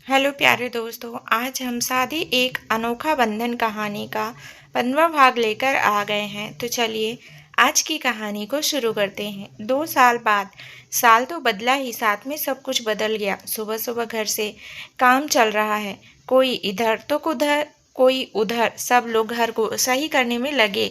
Hello प्यारे दोस्तों, आज हम शादी एक अनोखा बंधन कहानी का 15वां भाग लेकर आ गए हैं। तो चलिए आज की कहानी को शुरू करते हैं। 2 साल बाद, साल तो बदला ही, साथ में सब कुछ बदल गया। सुबह सुबह घर से काम चल रहा है, कोई इधर तो उधर, कोई उधर, सब लोग घर को सही करने में लगे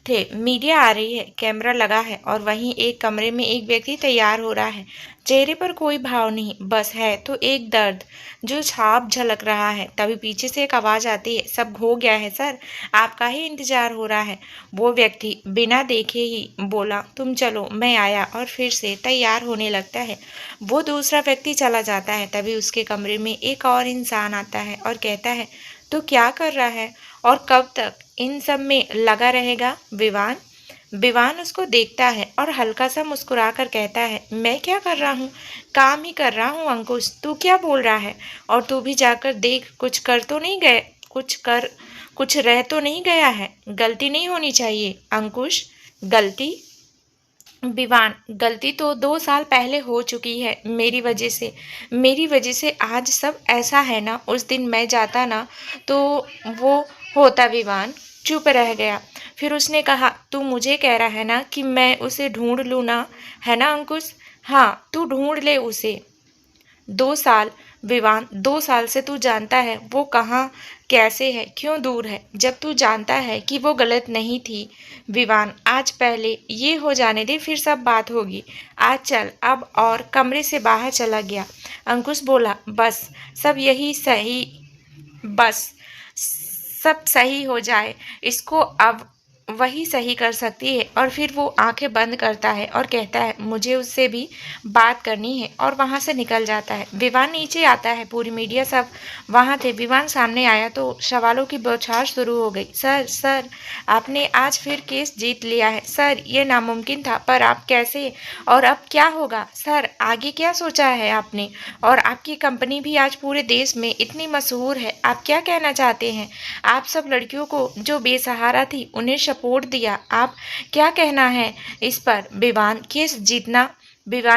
थे। मीडिया आ रही है, कैमरा लगा है और वहीं एक कमरे में एक व्यक्ति तैयार हो रहा है। चेहरे पर कोई भाव नहीं, बस है तो एक दर्द जो छाप झलक रहा है। तभी पीछे से एक आवाज आती है, सब हो गया है सर, आपका ही इंतजार हो रहा है। वो व्यक्ति बिना देखे ही बोला, तुम चलो मैं आया, और फिर से तैयार होने लगता है। वो दूसरा व्यक्ति चला जाता है। तभी उसके कमरे में एक और इंसान आता है और कहता है, तो क्या कर रहा है और कब तक इन सब में लगा रहेगा विवान? विवान उसको देखता है और हल्का सा मुस्कुराकर कहता है, मैं क्या कर रहा हूँ? काम ही कर रहा हूँ अंकुश, तू क्या बोल रहा है? और तू भी जाकर देख, कुछ कर तो नहीं गए, कुछ रह तो नहीं गया है? गलती नहीं होनी चाहिए अंकुश। गलती? विवान, गलती तो 2 साल पहले हो चुकी है, मेरी वजह से आज सब ऐसा है ना। उस दिन मैं जाता ना तो वो होता। विवान चुप रह गया। फिर उसने कहा, तू मुझे कह रहा है ना कि मैं उसे ढूंढ लूँ ना, है ना अंकुश? हाँ, तू ढूंढ ले उसे। 2 साल? विवान, 2 साल से तू जानता है वो कहाँ, कैसे है, क्यों दूर है? जब तू जानता है कि वो गलत नहीं थी। विवान, आज पहले ये हो जाने दे, फिर सब बात होगी। आज चल अब। और कमरे से बाहर चला गया। अंकुश बोला, बस सब सही हो जाए, इसको अब वही सही कर सकती है। और फिर वो आंखें बंद करता है और कहता है, मुझे उससे भी बात करनी है, और वहां से निकल जाता है। विवान नीचे आता है, पूरी मीडिया सब वहां थे। विवान सामने आया तो सवालों की बौछार शुरू हो गई। सर सर, आपने आज फिर केस जीत लिया है सर, ये नामुमकिन था, पर आप कैसे? और अब क्या होगा सर? आगे क्या सोचा है आपने? और आपकी कंपनी भी आज पूरे देश में इतनी मशहूर है, आप क्या कहना चाहते हैं? आप सब लड़कियों को जो बेसहारा थी उन्हें सपोर्ट दिया, आप क्या कहना है इस पर? विवान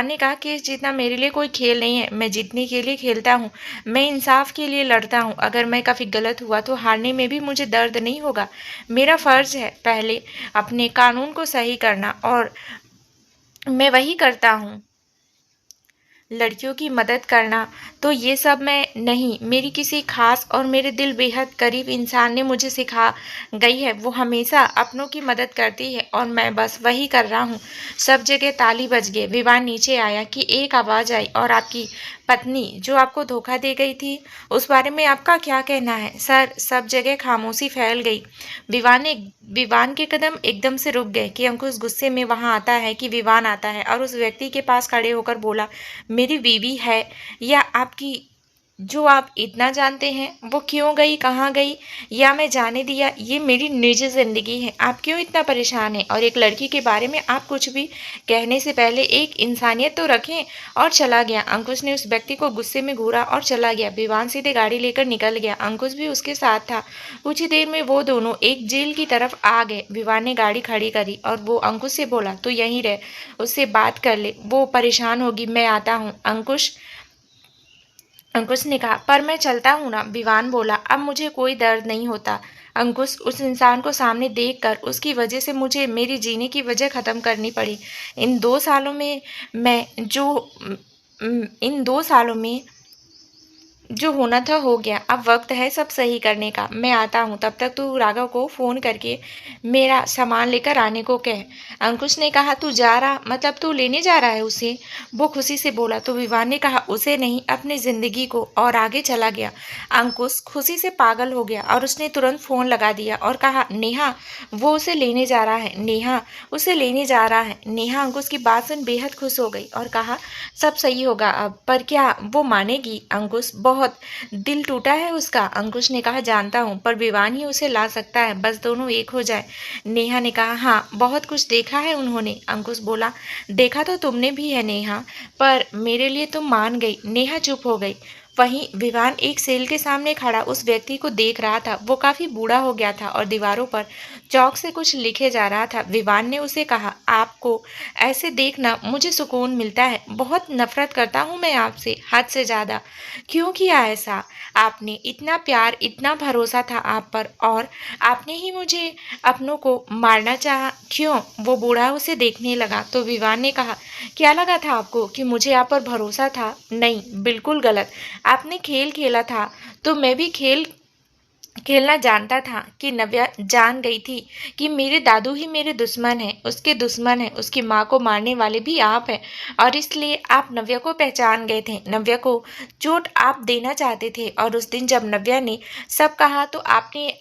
ने कहा, केस जीतना मेरे लिए कोई खेल नहीं है, मैं जीतने के लिए खेलता हूँ, मैं इंसाफ के लिए लड़ता हूँ। अगर मैं कभी गलत हुआ तो हारने में भी मुझे दर्द नहीं होगा। मेरा फर्ज है पहले अपने कानून को सही करना, और मैं वही करता हूँ। लड़कियों की मदद करना, तो ये सब मैं नहीं, मेरी किसी खास और मेरे दिल बेहद करीब इंसान ने मुझे सिखा गई है। वो हमेशा अपनों की मदद करती है और मैं बस वही कर रहा हूँ। सब जगह ताली बज गई। विवान नीचे आया कि एक आवाज आई, और आपकी पत्नी जो आपको धोखा दे गई थी, उस बारे में आपका क्या कहना है? सर, सब जगह खामोशी फैल गई। विवान के कदम एकदम से रुक गए कि अंकुश गुस्से में वहां आता है कि विवान आता है और उस व्यक्ति के पास खड़े होकर बोला, मेरी बीवी है या आपकी, जो आप इतना जानते हैं, वो क्यों गई, कहाँ गई, या मैं जाने दिया? ये मेरी निजी जिंदगी है, आप क्यों इतना परेशान हैं? और एक लड़की के बारे में आप कुछ भी कहने से पहले एक इंसानियत तो रखें। और चला गया। अंकुश ने उस व्यक्ति को गुस्से में घूरा और चला गया। विवान सीधे गाड़ी लेकर निकल गया। अंकुश भी उसके साथ था। कुछ ही देर में वो दोनों एक जेल की तरफ आ गए। विवान ने गाड़ी खड़ी करी और वो अंकुश से बोला, तो यहीं रह, उससे बात कर ले, वो परेशान होगी, मैं आता हूँ। अंकुश ने कहा, पर मैं चलता हूं ना। विवान बोला, अब मुझे कोई दर्द नहीं होता अंकुश। उस इंसान को सामने देखकर उसकी वजह से मुझे मेरी जीने की वजह खत्म करनी पड़ी। इन 2 सालों में मैं जो इन 2 सालों में जो होना था हो गया। अब वक्त है सब सही करने का। मैं आता हूँ, तब तक तू राघव को फोन करके मेरा सामान लेकर आने को कह। अंकुश ने कहा, तू जा रहा, मतलब तू लेने जा रहा है उसे? वो खुशी से बोला। तो विवान ने कहा, उसे नहीं, अपनी जिंदगी को, और आगे चला गया। अंकुश खुशी से पागल हो गया और उसने तुरंत फोन लगा दिया और कहा, नेहा, वो उसे लेने जा रहा है, नेहा उसे लेने जा रहा है। नेहा अंकुश की बात सुन बेहद खुश हो गई और कहा, सब सही होगा अब। पर क्या वो मानेगी? अंकुश, बहुत दिल टूटा है उसका। अंकुश ने कहा, जानता हूँ, पर विवान ही उसे ला सकता है, बस दोनों एक हो जाए। नेहा ने कहा, हाँ, बहुत कुछ देखा है उन्होंने। अंकुश बोला, देखा तो तुमने भी है नेहा, पर मेरे लिए तुम मान गई। नेहा चुप हो गई। वहीं विवान एक सेल के सामने खड़ा उस व्यक्ति को देख रहा था। वो काफी बूढ़ा हो गया था और दीवारों पर चौक से कुछ लिखे जा रहा था। विवान ने उसे कहा, आपको ऐसे देखना मुझे सुकून मिलता है। बहुत नफरत करता हूँ मैं आपसे, हद से ज्यादा। क्यों किया ऐसा? आपने इतना प्यार, इतना भरोसा था आप पर, और आपने ही मुझे अपनों को मारना चाहा। क्यों? वो बूढ़ा उसे देखने लगा तो विवान ने कहा, क्या लगा था आपको कि मुझे आप पर भरोसा था? नहीं, बिल्कुल गलत। आपने खेल खेला था तो मैं भी खेलना जानता था कि नव्या जान गई थी कि मेरे दादू ही मेरे दुश्मन हैं, उसके दुश्मन हैं, उसकी माँ को मारने वाले भी आप हैं, और इसलिए आप नव्या को पहचान गए थे। नव्या को चोट आप देना चाहते थे, और उस दिन जब नव्या ने सब कहा तो आपने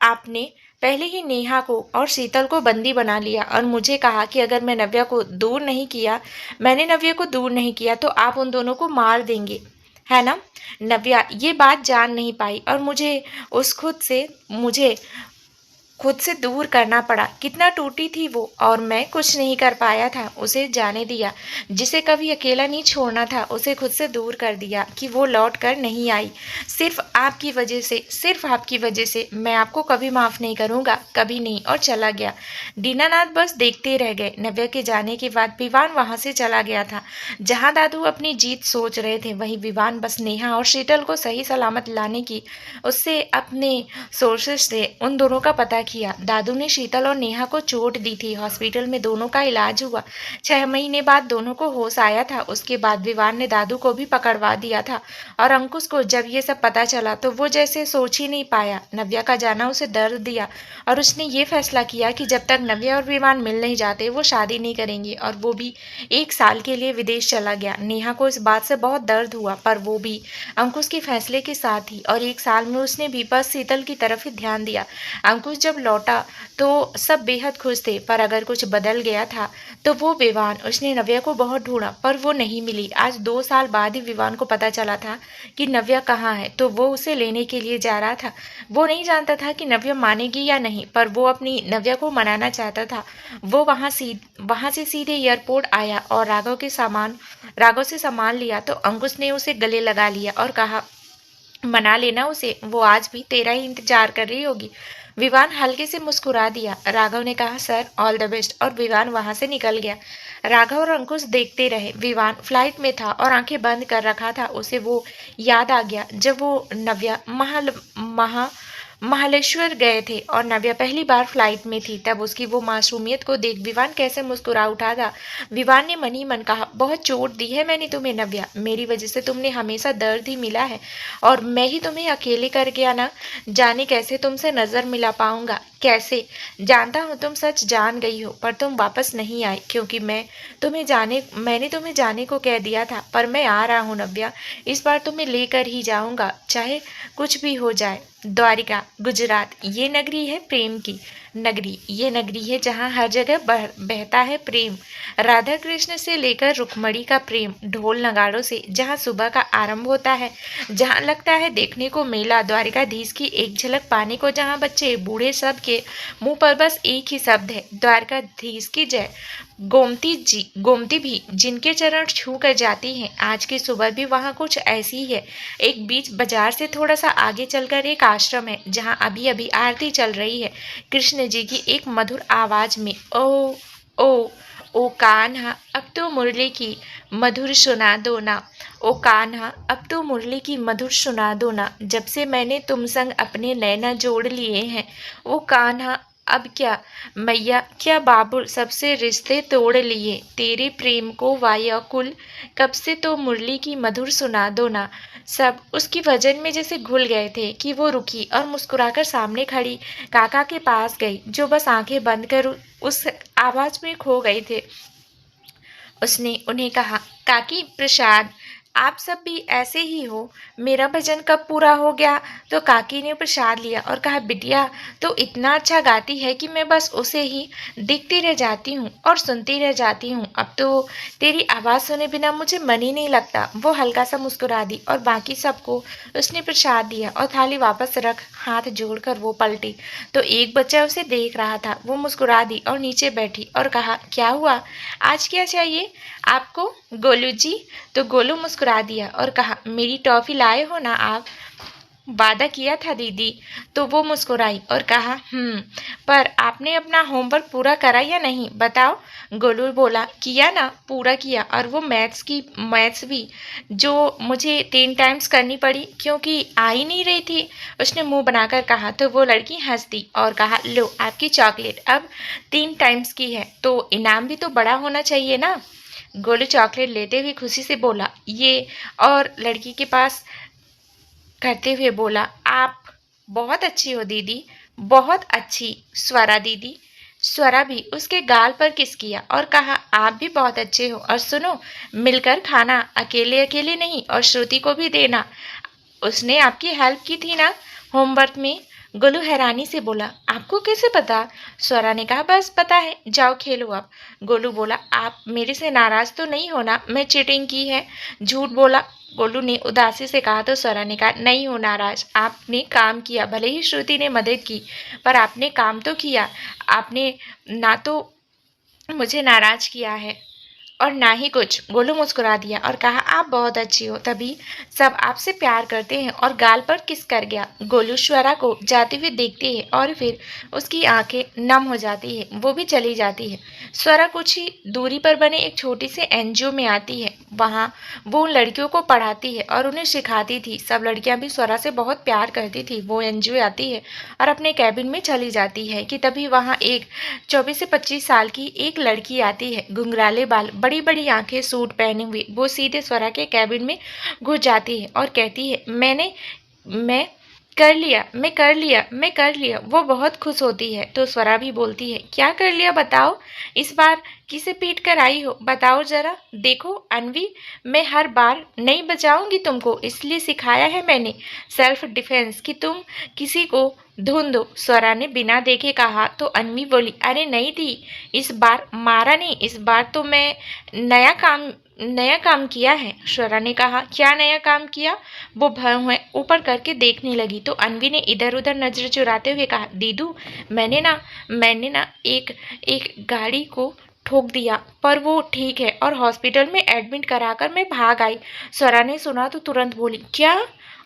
आपने पहले ही नेहा को और शीतल को बंदी बना लिया और मुझे कहा कि अगर मैंने नव्या को दूर नहीं किया तो आप उन दोनों को मार देंगे, है ना? नव्या ये बात जान नहीं पाई और मुझे खुद से दूर करना पड़ा। कितना टूटी थी वो, और मैं कुछ नहीं कर पाया था। उसे जाने दिया। जिसे कभी अकेला नहीं छोड़ना था, उसे खुद से दूर कर दिया कि वो लौट कर नहीं आई। सिर्फ आपकी वजह से मैं आपको कभी माफ नहीं करूंगा, कभी नहीं। और चला गया। दीनानाथ बस देखते रह गए। नव्या के जाने के बाद विवान वहां से चला गया था। जहां दादू अपनी जीत सोच रहे थे, वहीं विवान बस नेहा और शीतल को सही सलामत लाने की उससे अपने सोर्सेस से उन दोनों का पता किया। दादू ने शीतल और नेहा को चोट दी थी। हॉस्पिटल में दोनों का इलाज हुआ। 6 महीने बाद दोनों को होश आया था। उसके बाद विवान ने दादू को भी पकड़वा दिया था, और अंकुश को जब ये सब पता चला तो वो जैसे सोच ही नहीं पाया। नव्या का जाना उसे दर्द दिया, और उसने ये फैसला किया कि जब तक नव्या और विवान मिल नहीं जाते वो शादी नहीं करेंगे, और वो भी 1 साल के लिए विदेश चला गया। नेहा को इस बात से बहुत दर्द हुआ, पर वो भी अंकुश के फैसले के साथ ही, और 1 साल में उसने भी बस शीतल की तरफ ही ध्यान दिया। अंकुश जब लौटा तो सब बेहद खुश थे, पर अगर कुछ बदल गया था तो वो विवान। उसने नव्या को बहुत ढूंढा पर वो नहीं मिली। आज 2 साल बाद ही विवान को पता चला था कि नव्या कहाँ है, तो वो उसे लेने के लिए जा रहा था। वो नहीं जानता था कि नव्या मानेगी या नहीं, पर वो अपनी नव्या को मनाना चाहता था। वो वहां से सीधे एयरपोर्ट आया और राघव से सामान लिया तो अंकुश ने उसे गले लगा लिया और कहा, मना लेना उसे, वो आज भी तेरा ही इंतजार कर रही होगी। विवान हल्के से मुस्कुरा दिया। राघव ने कहा, सर ऑल द बेस्ट, और विवान वहां से निकल गया। राघव और अंकुश देखते रहे। विवान फ्लाइट में था और आंखें बंद कर रखा था। उसे वो याद आ गया जब वो नव्या महालेश्वर गए थे और नव्या पहली बार फ्लाइट में थी। तब उसकी वो मासूमियत को देख विवान कैसे मुस्कुरा उठा था। विवान ने मन ही मन कहा, बहुत चोट दी है मैंने तुम्हें नव्या, मेरी वजह से तुमने हमेशा दर्द ही मिला है, और मैं ही तुम्हें अकेले कर गया ना जाने कैसे तुमसे नजर मिला पाऊंगा। कैसे? जानता हूँ तुम सच जान गई हो, पर तुम वापस नहीं आई, क्योंकि मैंने तुम्हें जाने को कह दिया था। पर मैं आ रहा हूँ नव्या, इस बार तुम्हें लेकर ही जाऊंगा, चाहे कुछ भी हो जाए। द्वारिका, गुजरात, ये नगरी है प्रेम की नगरी। ये नगरी है जहाँ हर जगह बहता है प्रेम। राधा कृष्ण से लेकर रुक्मणी का प्रेम, ढोल नगाड़ों से जहाँ सुबह का आरंभ होता है, जहाँ लगता है देखने को मेला। द्वारिकाधीश की एक झलक पाने को जहाँ बच्चे बूढ़े सब के मुंह पर बस एक ही शब्द है, द्वारकाधीश की जय। गोमती भी जिनके चरण छू कर जाती हैं। आज की सुबह भी वहाँ कुछ ऐसी ही है। एक बीच बाजार से थोड़ा सा आगे चलकर एक आश्रम है जहाँ अभी अभी आरती चल रही है। कृष्ण जी की एक मधुर आवाज में, ओ ओ ओ कान्हा, अब तो मुरली की मधुर सुना दो ना। ओ कान्हा, अब तो मुरली की मधुर सुना दो ना। जब से मैंने तुम संग अपने नैना जोड़ लिए हैं, ओ कान्हा, अब क्या मैया, क्या बाबुल, सबसे रिश्ते तोड़ लिए। तेरे प्रेम को वायाकुल, कब से तो मुरली की मधुर सुना दो ना। सब उसकी वजन में जैसे घुल गए थे कि वो रुकी और मुस्कुराकर सामने खड़ी काका के पास गई, जो बस आंखें बंद कर उस आवाज में खो गए थे। उसने उन्हें कहा, काकी प्रसाद, आप सब भी ऐसे ही हो। मेरा भजन कब पूरा हो गया तो काकी ने प्रसाद लिया और कहा, बिटिया तो इतना अच्छा गाती है कि मैं बस उसे ही देखती रह जाती हूँ और सुनती रह जाती हूँ। अब तो तेरी आवाज़ सुने बिना मुझे मन ही नहीं लगता। वो हल्का सा मुस्कुरा दी और बाकी सबको उसने प्रसाद दिया और थाली वापस रख हाथ जोड़कर वो पलटी तो एक बच्चा उसे देख रहा था। वो मुस्कुरा दी और नीचे बैठी और कहा, क्या हुआ, आज क्या चाहिए आपको गोलू जी? तो गोलू मुस्कुरा मुस्कुरा दिया और कहा, मेरी टॉफ़ी लाए हो ना आप? वादा किया था दीदी। तो वो मुस्कुराई और कहा, पर आपने अपना होमवर्क पूरा करा या नहीं बताओ? गोलू बोला, किया ना, पूरा किया, और वो मैथ्स भी, जो मुझे 3 टाइम्स करनी पड़ी क्योंकि आ ही नहीं रही थी। उसने मुंह बनाकर कहा। तो वो लड़की हंस दी और कहा, लो आपकी चॉकलेट, अब 3 टाइम्स की है तो इनाम भी तो बड़ा होना चाहिए ना। गोलू चॉकलेट लेते हुए खुशी से बोला, ये, और लड़की के पास करते हुए बोला, आप बहुत अच्छी हो दीदी, बहुत अच्छी स्वरा दीदी। स्वरा भी उसके गाल पर किस किया और कहा, आप भी बहुत अच्छे हो, और सुनो, मिलकर खाना, अकेले अकेले नहीं, और श्रुति को भी देना, उसने आपकी हेल्प की थी ना होमवर्क में। गोलू हैरानी से बोला, आपको कैसे पता? स्वरा ने कहा, बस पता है, जाओ खेलो अब। गोलू बोला, आप मेरे से नाराज तो नहीं होना, मैं चीटिंग की है? झूठ बोला, गोलू ने उदासी से कहा। तो स्वरा ने कहा, नहीं हो नाराज, आपने काम किया, भले ही श्रुति ने मदद की, पर आपने काम तो किया, आपने ना तो मुझे नाराज किया है और ना ही कुछ। गोलू मुस्कुरा दिया और कहा, आप बहुत अच्छी हो, तभी सब आपसे प्यार करते हैं, और गाल पर किस कर गया। गोलू स्वरा को जाते हुए देखती है और फिर उसकी आंखें नम हो जाती है, वो भी चली जाती है। स्वरा कुछ ही दूरी पर बने एक छोटी सी एनजीओ में आती है। वहाँ वो उन लड़कियों को पढ़ाती है और उन्हें सिखाती थी। सब लड़कियां भी स्वरा से बहुत प्यार करती थी। वो एनजीओ आती है और अपने कैबिन में चली जाती है कि तभी वहाँ एक 24 से 25 साल की एक लड़की आती है, घुंघराले बाल, बड़ी बड़ी आंखें, सूट पहने हुए। वो सीधे स्वरा के कैबिन में घुस जाती है और कहती है, मैं कर लिया। वो बहुत खुश होती है। तो स्वरा भी बोलती है, क्या कर लिया बताओ, इस बार किसे पीट कर आई हो, बताओ जरा। देखो अनवी, मैं हर बार नहीं बचाऊंगी तुमको, इसलिए सिखाया है मैंने सेल्फ डिफेंस, कि तुम किसी को धुन दो। स्वरा ने बिना देखे कहा। तो अनवी बोली, अरे नहीं दी, इस बार मारा नहीं, इस बार तो मैं नया काम किया है। स्वरा ने कहा, क्या नया काम किया? वो भौं है ऊपर करके देखने लगी। तो अनवी ने इधर उधर नजर चुराते हुए कहा, दीदू, मैंने ना एक गाड़ी को ठोक दिया, पर वो ठीक है और हॉस्पिटल में एडमिट कराकर मैं भाग आई। स्वरा ने सुना तो तुरंत बोली, क्या?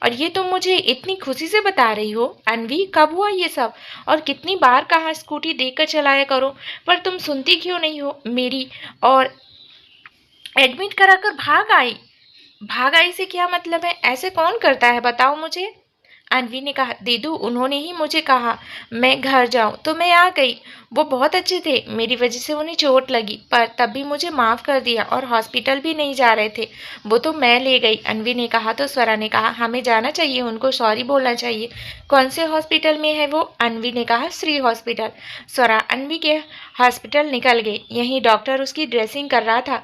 और ये तुम मुझे इतनी खुशी से बता रही हो? अनवी, कब हुआ ये सब? और कितनी बार कहा स्कूटी देखकर चलाया करो, पर तुम सुनती क्यों नहीं हो मेरी? और एडमिट कराकर भाग आई से क्या मतलब है? ऐसे कौन करता है, बताओ मुझे। अनवी ने कहा, दीदू, उन्होंने ही मुझे कहा मैं घर जाऊं तो मैं आ गई। वो बहुत अच्छे थे, मेरी वजह से उन्हें चोट लगी, पर तब भी मुझे माफ़ कर दिया और हॉस्पिटल भी नहीं जा रहे थे, वो तो मैं ले गई। अनवी ने कहा। तो स्वरा ने कहा, हमें जाना चाहिए, उनको सॉरी बोलना चाहिए। कौन से हॉस्पिटल में है वो? अनवी ने कहा, श्री हॉस्पिटल। स्वरा अनवी के हॉस्पिटल निकल गई। यहीं डॉक्टर उसकी ड्रेसिंग कर रहा था।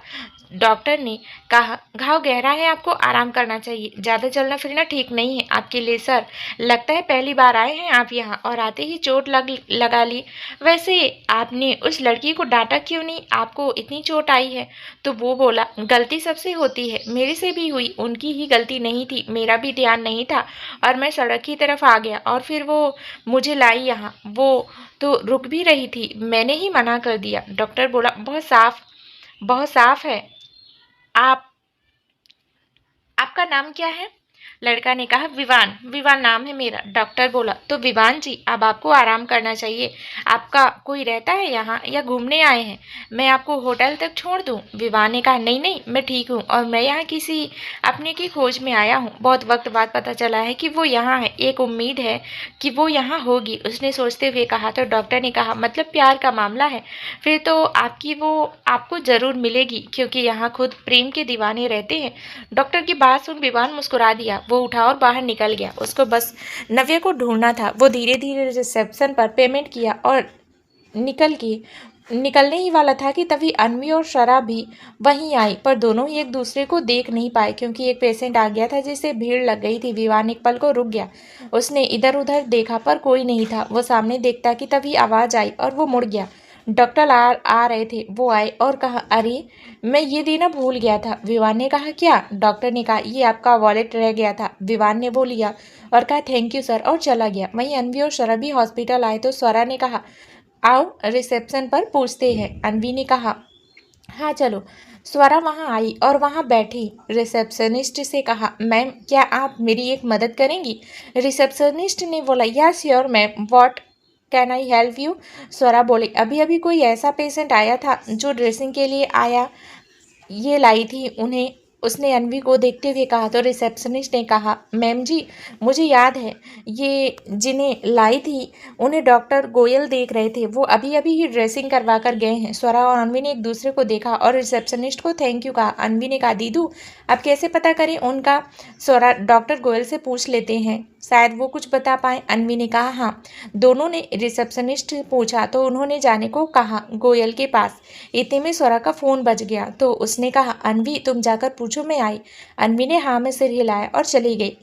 डॉक्टर ने कहा, घाव गहरा है, आपको आराम करना चाहिए, ज़्यादा चलना फिरना ठीक नहीं है आपके लिए सर। लगता है पहली बार आए हैं आप यहाँ और आते ही चोट लगा ली। वैसे आपने उस लड़की को डांटा क्यों नहीं, आपको इतनी चोट आई है? तो वो बोला, गलती सबसे होती है, मेरे से भी हुई, उनकी ही गलती नहीं थी, मेरा भी ध्यान नहीं था और मैं सड़क की तरफ आ गया और फिर वो मुझे लाई यहाँ। वो तो रुक भी रही थी, मैंने ही मना कर दिया। डॉक्टर बोला, बहुत साफ है। आप आपका नाम क्या है? लड़का ने कहा, विवान नाम है मेरा। डॉक्टर बोला, तो विवान जी, अब आपको आराम करना चाहिए। आपका कोई रहता है यहाँ या घूमने आए हैं? मैं आपको होटल तक छोड़ दूँ? विवान ने कहा, नहीं, मैं ठीक हूँ और मैं यहाँ किसी अपने की खोज में आया हूँ। बहुत वक्त बाद पता चला है कि वो यहाँ है, एक उम्मीद है कि वो यहाँ होगी, उसने सोचते हुए कहा। तो डॉक्टर ने कहा, मतलब प्यार का मामला है? फिर तो वो आपको ज़रूर मिलेगी, क्योंकि यहाँ खुद प्रेम के दीवाने रहते हैं। डॉक्टर की बात सुन विवान मुस्कुरा दिया। वो उठा और बाहर निकल गया। उसको बस नव्या को ढूंढना था। वो धीरे धीरे रिसेप्शन पर पेमेंट किया और निकलने ही वाला था कि तभी अनवी और शरा भी वहीं आई, पर दोनों ही एक दूसरे को देख नहीं पाए क्योंकि एक पेशेंट आ गया था जिससे भीड़ लग गई थी। विवान एक पल को रुक गया। उसने इधर उधर देखा पर कोई नहीं था। वो सामने देखता कि तभी आवाज़ आई और वो मुड़ गया। डॉक्टर आ रहे थे। वो आए और कहा, अरे मैं ये देना भूल गया था। विवान ने कहा, क्या? डॉक्टर ने कहा, ये आपका वॉलेट रह गया था। विवान ने वो लिया और कहा, थैंक यू सर, और चला गया। वहीं अनवी और शरा भी हॉस्पिटल आए तो स्वरा ने कहा, आओ रिसेप्शन पर पूछते हैं। अनवी ने कहा, हाँ चलो। स्वरा वहाँ आई और वहाँ बैठी रिसेप्शनिस्ट से कहा, मैम क्या आप मेरी एक मदद करेंगी? रिसेप्शनिस्ट ने बोला, yes your ma'am, what can I help you? Swara बोली, अभी अभी कोई ऐसा पेशेंट आया था जो ड्रेसिंग के लिए आया, ये लाई थी उन्हें। उसने अनवी को देखते हुए कहा। तो रिसेप्शनिस्ट ने कहा, मैम जी मुझे याद है, ये जिन्हें लाई थी उन्हें डॉक्टर गोयल देख रहे थे, वो अभी अभी ही ड्रेसिंग करवा कर गए हैं। स्वरा और अनवी ने एक दूसरे को देखा और रिसेप्शनिस्ट को थैंक यू कहा। अनवी ने कहा, दीदू आप कैसे पता करें उनका? स्वरा, डॉक्टर गोयल से पूछ लेते हैं, शायद वो कुछ बता पाए। अनवी ने कहा, हाँ। दोनों ने रिसेप्शनिस्ट से पूछा तो उन्होंने जाने को कहा गोयल के पास। इतने में स्वरा का फ़ोन बज गया तो उसने कहा, अनवी तुम जाकर पूछो, मैं आई। अनवी ने हाँ में सिर हिलाया और चली गई।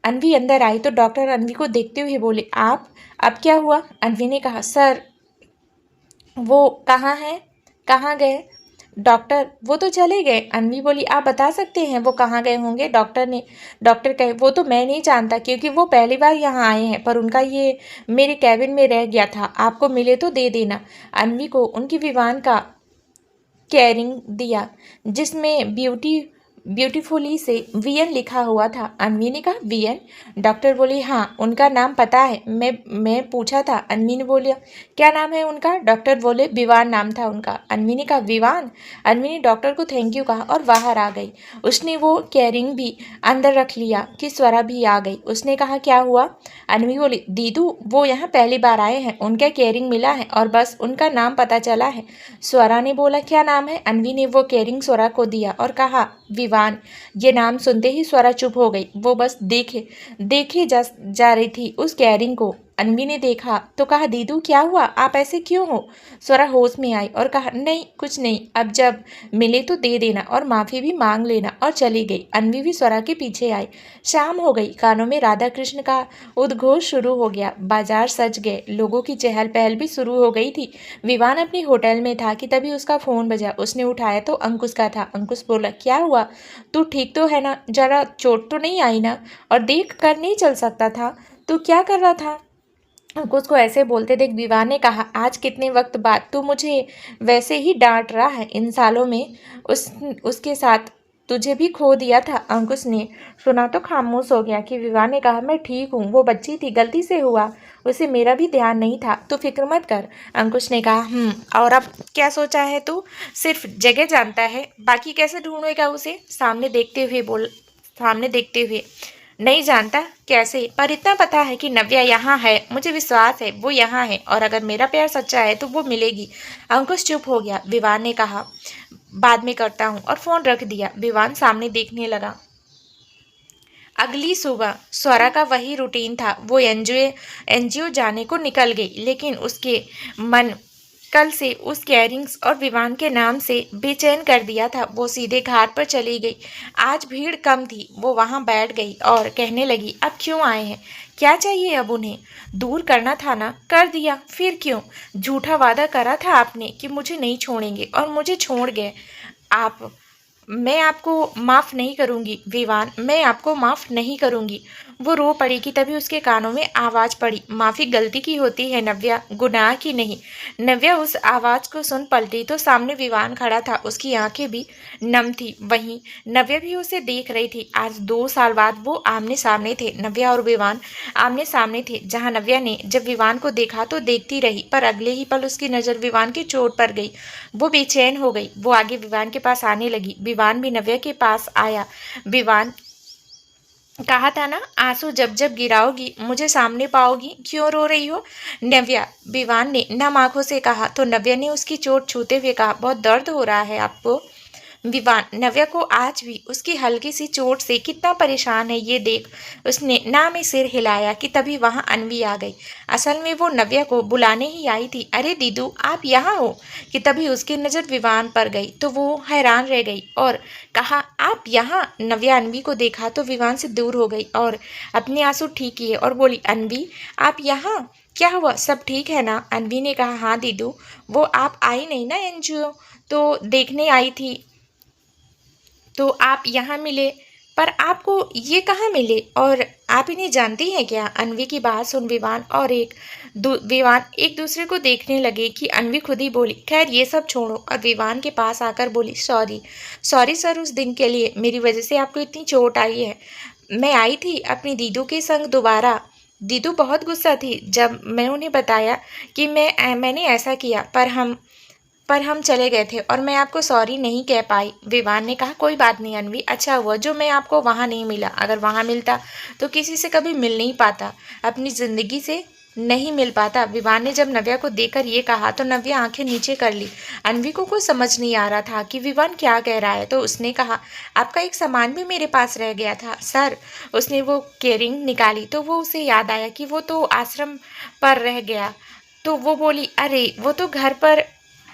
अनवी अंदर आई तो डॉक्टर अनवी को देखते हुए बोले, आप? अब क्या हुआ? अनवी ने कहा, सर वो कहाँ हैं? कहाँ गए? डॉक्टर, वो तो चले गए। अनवी बोली, आप बता सकते हैं वो कहाँ गए होंगे? डॉक्टर कहे, वो तो मैं नहीं जानता क्योंकि वो पहली बार यहाँ आए हैं, पर उनका ये मेरे कैबिन में रह गया था, आपको मिले तो दे देना। अनवी को उनकी विवान का कैरिंग दिया जिसमें ब्यूटीफुली से वीएन लिखा हुआ था। अनवी ने कहा, वीएन? डॉक्टर बोली, हाँ उनका नाम पता है, मैं पूछा था। अनवी ने बोलिया, क्या नाम है उनका? डॉक्टर बोले, विवान नाम था उनका। अनवी ने कहा, विवान? अनवी ने डॉक्टर को थैंक यू कहा और बाहर आ गई। उसने वो कैरिंग भी अंदर रख लिया कि स्वरा भी आ गई। उसने कहा, क्या हुआ? अनवी बोली, दीदू वो यहाँ पहली बार आए हैं, उनका कैरिंग मिला है और बस उनका नाम पता चला है। स्वरा ने बोला, क्या नाम है? अनवी ने वो कैरिंग स्वरा को दिया और कहा, विवान। ये नाम सुनते ही स्वरा चुप हो गई। वो बस देखे जा रही थी उस कैरिंग को। अनवी ने देखा तो कहा, दीदू क्या हुआ, आप ऐसे क्यों हो? स्वरा होश में आई और कहा, नहीं कुछ नहीं, अब जब मिले तो दे देना और माफ़ी भी मांग लेना, और चली गई। अनवी भी स्वरा के पीछे आई। शाम हो गई। कानों में राधा कृष्ण का उद्घोष शुरू हो गया। बाजार सज गए, लोगों की चहल पहल भी शुरू हो गई थी। विवान अपनी होटल में था कि तभी उसका फ़ोन बजा। उसने उठाया तो अंकुश का था। अंकुश बोला, क्या हुआ, तू ठीक तो है ना? जरा चोट तो नहीं आई ना? और देख कर नहीं चल सकता था? तू क्या कर रहा था? अंकुश को ऐसे बोलते देख विवान ने कहा, आज कितने वक्त बाद तू मुझे वैसे ही डांट रहा है। इन सालों में उसके साथ तुझे भी खो दिया था। अंकुश ने सुना तो खामोश हो गया कि विवान ने कहा, मैं ठीक हूँ, वो बच्ची थी, गलती से हुआ, उसे मेरा भी ध्यान नहीं था, तो फिक्र मत कर। अंकुश ने कहा, और अब क्या सोचा है तू? सिर्फ जगह जानता है, बाकी कैसे ढूंढेगा उसे? सामने देखते हुए, नहीं जानता कैसे, पर इतना पता है कि नव्या यहाँ है, मुझे विश्वास है वो यहाँ है, और अगर मेरा प्यार सच्चा है तो वो मिलेगी। अंकुश चुप हो गया। विवान ने कहा, बाद में करता हूँ, और फोन रख दिया। विवान सामने देखने लगा। अगली सुबह स्वरा का वही रूटीन था। वो एनजीओ जाने को निकल गई, लेकिन उसके मन कल से उस कैरिंग्स और विवान के नाम से बेचैन कर दिया था। वो सीधे घाट पर चली गई। आज भीड़ कम थी। वो वहां बैठ गई और कहने लगी, अब क्यों आए हैं? क्या चाहिए अब उन्हें? दूर करना था ना, कर दिया, फिर क्यों? झूठा वादा करा था आपने कि मुझे नहीं छोड़ेंगे और मुझे छोड़ गए आप। मैं आपको माफ़ नहीं करूँगी विवान, मैं आपको माफ़ नहीं करूँगी। वो रो पड़ी कि तभी उसके कानों में आवाज़ पड़ी, माफ़ी गलती की होती है नव्या, गुनाह की नहीं। नव्या उस आवाज़ को सुन पलटी तो सामने विवान खड़ा था। उसकी आंखें भी नम थी। वहीं नव्या भी उसे देख रही थी। आज 2 साल बाद वो आमने सामने थे। नव्या और विवान आमने सामने थे। जहाँ नव्या ने जब विवान को देखा तो देखती रही, पर अगले ही पल उसकी नज़र विवान की चोट पर गई। वो बेचैन हो गई। वो आगे विवान के पास आने लगी। विवान भी नव्या के पास आया। विवान, कहा था ना, आंसू जब जब गिराओगी मुझे सामने पाओगी, क्यों रो रही हो? नव्या, विवान ने नम आंखों से कहा। तो नव्या ने उसकी चोट छूते हुए कहा, बहुत दर्द हो रहा है आपको? विवान नव्या को आज भी उसकी हल्की सी चोट से कितना परेशान है ये देख उसने ना में सिर हिलाया कि तभी वहां अनवी आ गई। असल में वो नव्या को बुलाने ही आई थी। अरे दीदू आप यहाँ हो? कि तभी उसकी नज़र विवान पर गई तो वो हैरान रह गई और कहा, आप यहाँ? नव्या अनवी को देखा तो विवान से दूर हो गई और अपने आंसू ठीक किए और बोली, अनवी आप यहाँ? क्या हुआ, सब ठीक है ना? अनवी ने कहा, हाँ दीदू, वो आप आई नहीं ना एनजीओ, तो देखने आई थी, तो आप यहाँ मिले, पर आपको ये कहाँ मिले और आप इन्हें जानती हैं क्या? अनवी की बात सुन विवान एक दूसरे को देखने लगे कि अनवी खुद ही बोली, खैर ये सब छोड़ो, और विवान के पास आकर बोली, सॉरी सॉरी सर, उस दिन के लिए मेरी वजह से आपको इतनी चोट आई है। मैं आई थी अपनी दीदू के संग दोबारा। दीदू बहुत गुस्सा थी जब मैं उन्हें बताया कि मैंने ऐसा किया, पर हम चले गए थे और मैं आपको सॉरी नहीं कह पाई। विवान ने कहा, कोई बात नहीं अनवी, अच्छा हुआ जो मैं आपको वहाँ नहीं मिला। अगर वहाँ मिलता तो किसी से कभी मिल नहीं पाता, अपनी ज़िंदगी से नहीं मिल पाता। विवान ने जब नव्या को देखकर ये कहा तो नव्या आंखें नीचे कर ली। अनवी को कुछ समझ नहीं आ रहा था कि विवान क्या कह रहा है, तो उसने कहा, आपका एक सामान भी मेरे पास रह गया था सर। उसने वो केरिंग निकाली तो वो उसे याद आया कि वो तो आश्रम पर रह गया। तो वो बोली, अरे वो तो घर पर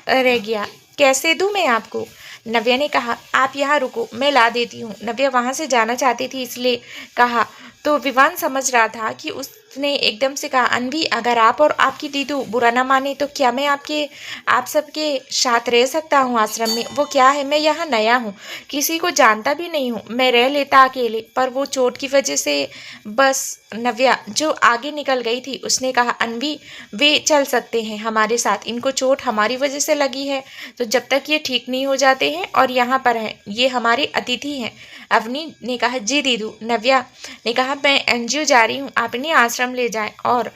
रह गया, कैसे दूँ मैं आपको? नव्या ने कहा, आप यहाँ रुको, मैं ला देती हूँ। नव्या वहाँ से जाना चाहती थी इसलिए कहा, तो विवान समझ रहा था कि उसने एकदम से कहा, अनवी अगर आप और आपकी दीदू बुरा ना माने तो क्या मैं आप सबके साथ रह सकता हूँ आश्रम में? वो क्या है, मैं यहाँ नया हूँ, किसी को जानता भी नहीं हूँ, मैं रह लेता अकेले, पर वो चोट की वजह से बस। नव्या जो आगे निकल गई थी उसने कहा, अनवी वे चल सकते हैं हमारे साथ, इनको चोट हमारी वजह से लगी है, तो जब तक ये ठीक नहीं हो जाते हैं और यहाँ पर हैं, ये हमारे अतिथि हैं। अवनी ने कहा, जी दीदू। नव्या ने कहा, मैं एनजीओ जा रही हूँ, आप इन्हें आश्रम ले जाएं और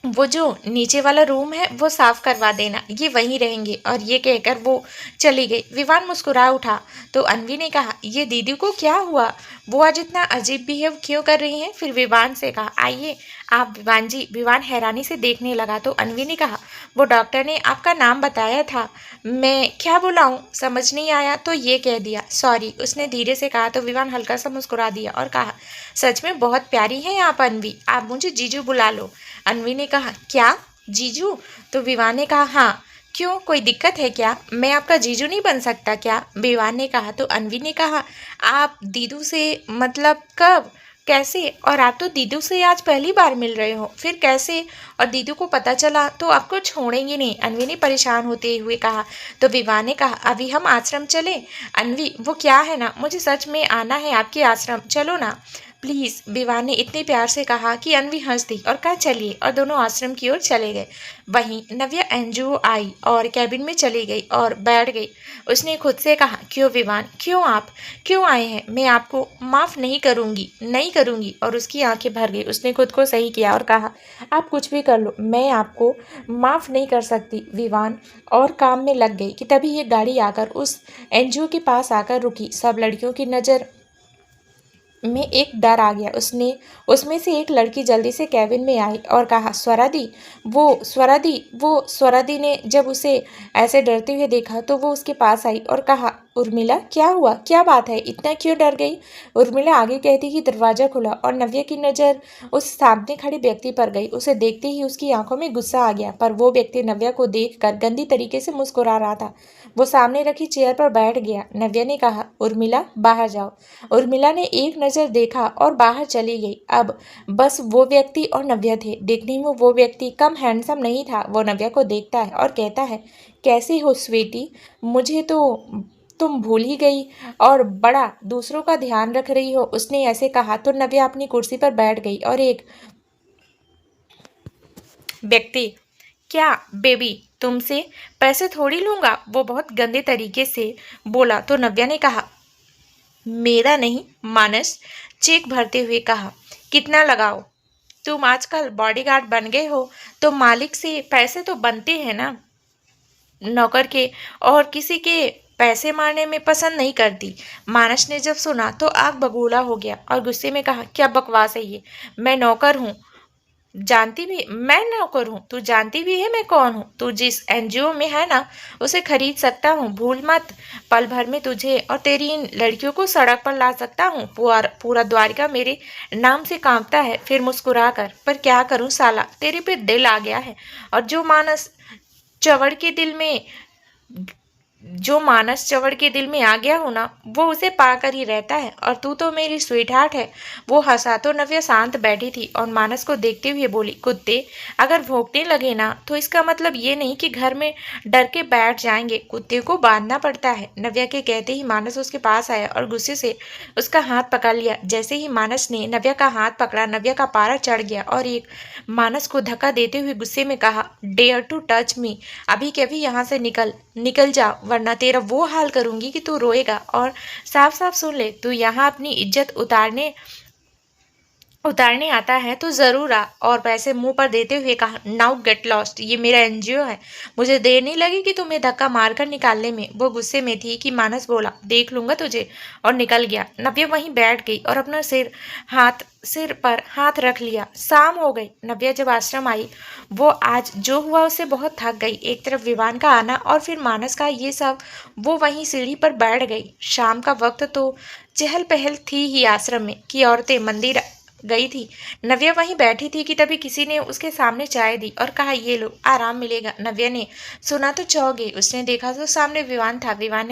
वो जो नीचे वाला रूम है वो साफ करवा देना, ये वहीं रहेंगे। और ये कहकर वो चली गई। विवान मुस्कुरा उठा तो अनवी ने कहा, ये दीदी को क्या हुआ, वो आज इतना अजीब बिहेव क्यों कर रही हैं? फिर विवान से कहा, आइए आप विवान जी। विवान हैरानी से देखने लगा तो अनवी ने कहा, वो डॉक्टर ने आपका नाम बताया था, मैं क्या बुलाऊं, समझ नहीं आया तो ये कह दिया, सॉरी, उसने धीरे से कहा। तो विवान हल्का सा मुस्कुरा दिया और कहा, सच में बहुत प्यारी हैं आप अनवी, आप मुझे जीजू बुला लो। अनवी ने कहा, क्या जीजू? तो विवान ने कहा, हाँ, क्यों, कोई दिक्कत है क्या? मैं आपका जीजू नहीं बन सकता क्या? विवान ने कहा। तो अनवी ने कहा, आप दीदू से मतलब कब, कैसे? और आप तो दीदू से आज पहली बार मिल रहे हो, फिर कैसे? और दीदू को पता चला तो आपको छोड़ेंगे नहीं, अनवी ने परेशान होते हुए कहा। तो विवान ने कहा, अभी हम आश्रम चले? अनवी, वो क्या है ना, मुझे सच में आना है आपके आश्रम, चलो ना प्लीज़। विवान ने इतने प्यार से कहा कि अनवी हंस दी और कहा, चलिए, और दोनों आश्रम की ओर चले गए। वहीं नव्या एनजीओ आई और कैबिन में चली गई और बैठ गई। उसने खुद से कहा, क्यों विवान, क्यों आप क्यों आए हैं? मैं आपको माफ़ नहीं करूँगी, नहीं करूँगी। और उसकी आंखें भर गई। उसने खुद को सही किया और कहा, आप कुछ भी कर लो, मैं आपको माफ़ नहीं कर सकती विवान। और काम में लग गई कि तभी ये गाड़ी आकर उस एनजीओ के पास आकर रुकी। सब लड़कियों की नज़र में एक डर आ गया। उसमें से एक लड़की जल्दी से कैबिन में आई और कहा, स्वरादी। वो स्वरादी ने जब उसे ऐसे डरते हुए देखा तो वो उसके पास आई और कहा, उर्मिला क्या हुआ, क्या बात है, इतना क्यों डर गई? उर्मिला आगे कहती कि दरवाजा खुला और नव्या की नज़र उस सामने खड़े व्यक्ति पर गई। उसे देखते ही उसकी आंखों में गुस्सा आ गया, पर वो व्यक्ति नव्या को देखकर गंदी तरीके से मुस्कुरा रहा था। वो सामने रखी चेयर पर बैठ गया। नव्या ने कहा, उर्मिला बाहर जाओ। उर्मिला ने एक नज़र देखा और बाहर चली गई। अब बस वो व्यक्ति और नव्या थे। देखने में वो व्यक्ति कम हैंडसम नहीं था। वो नव्या को देखता है और कहता है, कैसी हो स्वीटी, मुझे तो तुम भूल ही गई और बड़ा दूसरों का ध्यान रख रही हो। उसने ऐसे कहा तो नव्या अपनी कुर्सी पर बैठ गई और एक व्यक्ति, क्या बेबी, तुमसे पैसे थोड़ी लूँगा, वो बहुत गंदे तरीके से बोला। तो नव्या ने कहा, मेरा नहीं, मानस चेक भरते हुए कहा, कितना लगाओ? तुम आजकल बॉडीगार्ड बन गए हो तो मालिक से पैसे तो बनते हैं ना, नौकर के और किसी के पैसे मारने में पसंद नहीं करती। मानस ने जब सुना तो आग बबूला हो गया और गुस्से में कहा, क्या बकवास है ये, मैं नौकर हूँ, जानती भी मैं नौकर हूँ, तू जानती भी है मैं कौन हूँ? तू जिस एनजीओ में है ना उसे खरीद सकता हूँ, भूल मत। पल भर में तुझे और तेरी इन लड़कियों को सड़क पर ला सकता हूँ। पूरा द्वारिका मेरे नाम से कांपता है। फिर मुस्कुरा कर, पर क्या करूँ साला, तेरे पे दिल आ गया है। और जो मानस चवड़ के दिल में जो मानस चवड़ के दिल में आ गया हो ना, वो उसे पाकर ही रहता है। और तू तो मेरी स्वीट हार्ट है। वो हंसा तो नव्या शांत बैठी थी और मानस को देखते हुए बोली, कुत्ते अगर भौंकने लगे ना तो इसका मतलब ये नहीं कि घर में डर के बैठ जाएंगे, कुत्ते को बांधना पड़ता है। नव्या के कहते ही मानस उसके पास आया और गुस्से से उसका हाथ पकड़ लिया। जैसे ही मानस ने नव्या का हाथ पकड़ा, नव्या का पारा चढ़ गया और एक मानस को धक्का देते हुए गुस्से में कहा, डेयर टू टच मी, अभी के अभी यहाँ से निकल निकल जा, वरना तेरा वो हाल करूंगी कि तू रोएगा। और साफ साफ सुन ले, तू यहाँ अपनी इज्जत उतारने आता है तो जरूर आ। और पैसे मुंह पर देते हुए कहा, नाउ गेट लॉस्ट, ये मेरा एनजीओ है, मुझे देर नहीं लगेगी तुम्हें धक्का मारकर निकालने में। वो गुस्से में थी कि मानस बोला, देख लूंगा तुझे, और निकल गया। नव्या वहीं बैठ गई और अपना सिर पर हाथ रख लिया। शाम हो गई। नव्या जब आश्रम आई, वो आज जो हुआ उससे बहुत थक गई। एक तरफ विवान का आना और फिर मानस का ये सब, वो वहीं सीढ़ी पर बैठ गई। शाम का वक्त तो चहल पहल थी ही आश्रम में कि औरतें मंदिर गई थी। नव्या वहीं बैठी थी कि तभी किसी ने उसके सामने चाय दी और कहा, ये लो, आराम मिलेगा। नव्या ने सुना तो चौंक गई। उसने देखा तो सामने विवान था। विवान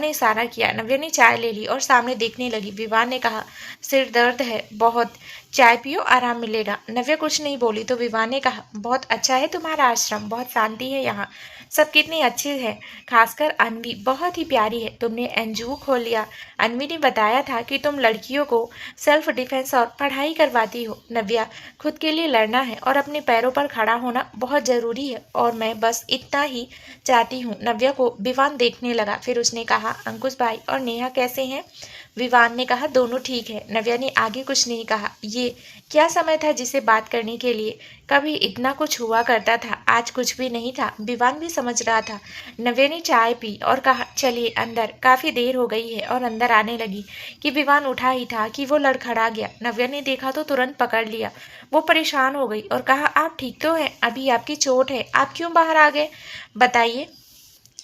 ने इशारा किया। नव्या ने चाय ले ली और सामने देखने लगी। विवान ने कहा, सिर दर्द है बहुत, चाय पियो, आराम मिलेगा। नव्या कुछ नहीं बोली तो विवान ने कहा, बहुत अच्छा है तुम्हारा आश्रम, बहुत शांति है यहाँ, सब कितने अच्छे हैं, खासकर अनवी बहुत ही प्यारी है। तुमने एनजीओ खोल लिया, अनवी ने बताया था कि तुम लड़कियों को सेल्फ डिफेंस और पढ़ाई करवाती हो। नव्या, खुद के लिए लड़ना है और अपने पैरों पर खड़ा होना बहुत ज़रूरी है, और मैं बस इतना ही चाहती हूँ। नव्या को विवान देखने लगा। फिर उसने कहा, अंकुश भाई और नेहा कैसे हैं? विवान ने कहा, दोनों ठीक है। नव्या ने आगे कुछ नहीं कहा। ये क्या समय था जिसे बात करने के लिए? कभी इतना कुछ हुआ करता था, आज कुछ भी नहीं था। विवान भी समझ रहा था। नव्या ने चाय पी और कहा, चलिए अंदर, काफ़ी देर हो गई है। और अंदर आने लगी कि विवान उठा ही था कि वो लड़खड़ा गया। नव्या ने देखा तो तुरंत पकड़ लिया। वो परेशान हो गई और कहा, आप ठीक तो हैं? अभी आपकी चोट है, आप क्यों बाहर आ गए, बताइए।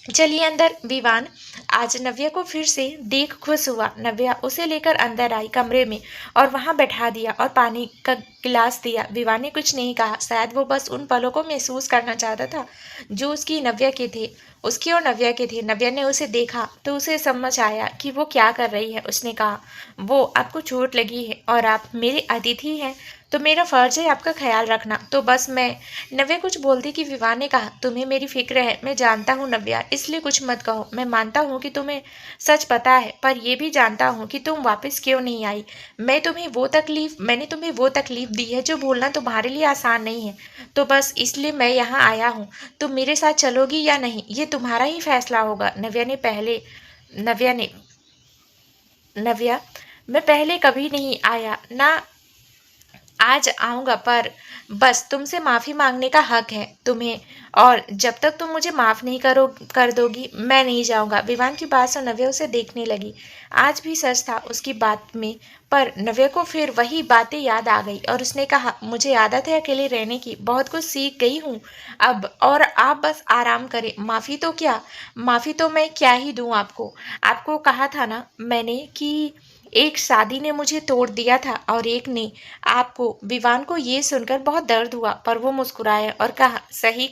चलिए अंदर। विवान आज नव्या को फिर से देख खुश हुआ। नव्या उसे लेकर अंदर आई कमरे में और वहां बैठा दिया और पानी का गिलास दिया। विवान ने कुछ नहीं कहा, शायद वो बस उन पलों को महसूस करना चाहता था जो उसकी और नव्या के थे। नव्या ने उसे देखा तो उसे समझ आया कि वो क्या कर रही है। उसने कहा, वो आपको चोट लगी है और आप मेरे अतिथि हैं, तो मेरा फर्ज है आपका ख्याल रखना। तो बस मैं नव्या कुछ बोलती कि विवान ने कहा, तुम्हें मेरी फिक्र है, मैं जानता हूँ नव्या, इसलिए कुछ मत कहो। मैं मानता हूँ कि तुम्हें सच पता है, पर यह भी जानता हूँ कि तुम वापस क्यों नहीं आई। मैंने तुम्हें वो तकलीफ दी है जो भूलना तुम्हारे लिए आसान नहीं है, तो बस इसलिए मैं यहाँ आया हूँ। तुम मेरे साथ चलोगी या नहीं, ये तुम्हारा ही फैसला होगा। नव्या, मैं पहले कभी नहीं आया ना, आज आऊँगा, पर बस तुमसे माफ़ी मांगने का हक है तुम्हें, और जब तक तुम मुझे माफ़ नहीं कर दोगी, मैं नहीं जाऊँगा। विवान की बात सुन नव्या उसे देखने लगी। आज भी सच था उसकी बात में, पर नव्या को फिर वही बातें याद आ गई और उसने कहा, मुझे आदत है अकेले रहने की, बहुत कुछ सीख गई हूँ अब, और आप बस आराम करें। माफ़ी तो मैं क्या ही दूँ आपको। आपको कहा था ना मैंने कि एक शादी ने मुझे तोड़ दिया था और एक ने आपको। विवान को ये सुनकर बहुत दर्द हुआ, पर वो मुस्कुराया और कहा, सही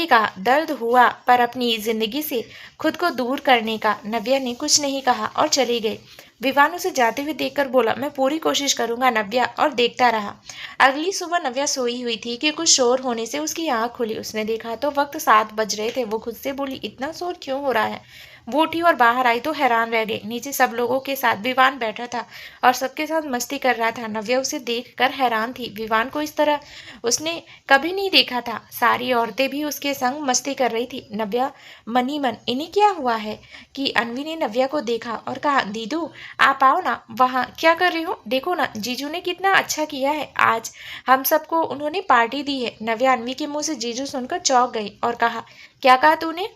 कहा, दर्द हुआ, पर अपनी जिंदगी से खुद को दूर करने का। नव्या ने कुछ नहीं कहा और चली गई। विवान उसे जाते हुए देखकर बोला, मैं पूरी कोशिश करूंगा नव्या, और देखता रहा। अगली सुबह नव्या सोई हुई थी कि कुछ शोर होने से उसकी आंख खुली। उसने देखा तो वक्त 7 बज रहे थे। वो खुद से बोली, इतना शोर क्यों हो रहा है? वो उठी और बाहर आई तो हैरान रह गई। नीचे सब लोगों के साथ विवान बैठा था और सबके साथ मस्ती कर रहा था। नव्या उसे देखकर हैरान थी। विवान को इस तरह उसने कभी नहीं देखा था। सारी औरतें भी उसके संग मस्ती कर रही थी। नव्या मनी मन, इन्हें क्या हुआ है, कि अनवी ने नव्या को देखा और कहा, दीदू आप आओ ना, वहाँ क्या कर रही हो? देखो ना, जीजू ने कितना अच्छा किया है, आज हम सबको उन्होंने पार्टी दी है। नव्या अनवी के मुंह से जीजू सुनकर चौंक गई और कहा, क्या कहा तूने?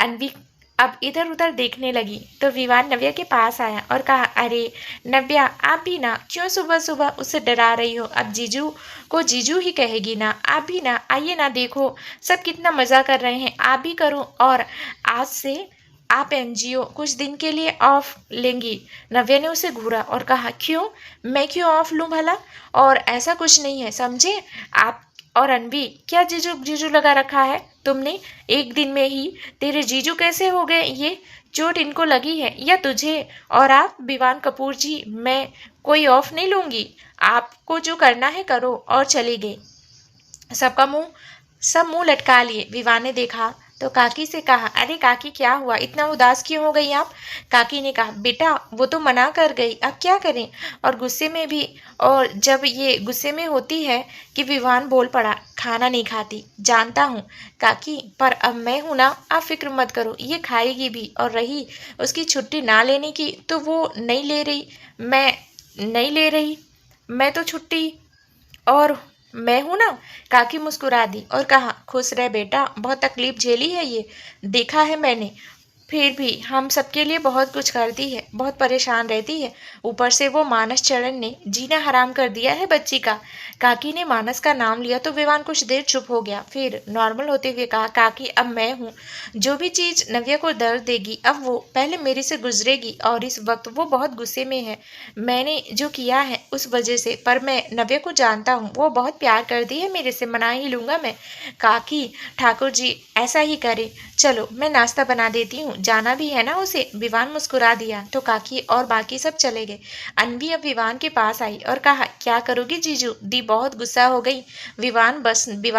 अनवी अब इधर उधर देखने लगी तो विवान नव्या के पास आया और कहा, अरे नव्या, आप भी ना क्यों सुबह सुबह उसे डरा रही हो? अब जीजू को जीजू ही कहेगी ना, आप भी ना, आइए ना, देखो सब कितना मजा कर रहे हैं, आप भी करो। और आज से आप एनजीओ कुछ दिन के लिए ऑफ लेंगी। नव्या ने उसे घूरा और कहा, क्यों, मैं क्यों ऑफ लूं भला? और ऐसा कुछ नहीं है, समझे? आप और अनवी, क्या जीजू जीजू लगा रखा है तुमने? एक दिन में ही तेरे जीजू कैसे हो गए ये? चोट इनको लगी है या तुझे? और आप विवान कपूर जी, मैं कोई ऑफ नहीं लूंगी। आपको जो करना है करो। और चली गई। सबका मुंह सब मुंह लटका लिए। विवान ने देखा तो काकी से कहा, अरे काकी क्या हुआ, इतना उदास क्यों हो गई आप? काकी ने कहा, बेटा वो तो मना कर गई, अब क्या करें? और गुस्से में भी। और जब ये गुस्से में होती है कि विवान बोल पड़ा, खाना नहीं खाती जानता हूँ काकी, पर अब मैं हूं ना, आप फिक्र मत करो, ये खाएगी भी। और रही उसकी छुट्टी ना लेने की तो वो नहीं ले रही, मैं नहीं ले रही, मैं तो छुट्टी और मैं हूं ना। काकी मुस्कुरा दी और कहा, खुश रह बेटा, बहुत तकलीफ झेली है ये, देखा है मैंने। फिर भी हम सबके लिए बहुत कुछ करती है, बहुत परेशान रहती है। ऊपर से वो मानस चरण ने जीना हराम कर दिया है बच्ची का। काकी ने मानस का नाम लिया तो विवान कुछ देर चुप हो गया, फिर नॉर्मल होते हुए कहा, काकी अब मैं हूँ, जो भी चीज नव्या को दर्द देगी अब वो पहले मेरे से गुजरेगी, और इस वक्त वो बहुत गुस्से में है मैंने जो किया है उस वजह से। पर मैं नव्या को जानता हूँ, वो बहुत प्यार करती है मेरे से, मना ही लूंगा मैं। काकी ठाकुर जी ऐसा ही करे, चलो मैं नाश्ता बना देती हूँ, जाना भी है ना उसे। विवान मुस्कुरा दिया तो काकी और बाकी सब चले गए। अनवी अब विवान के पास आई और कहा, क्या करोगी जीजू? दी बहुत गुस्सा हो गई। विवान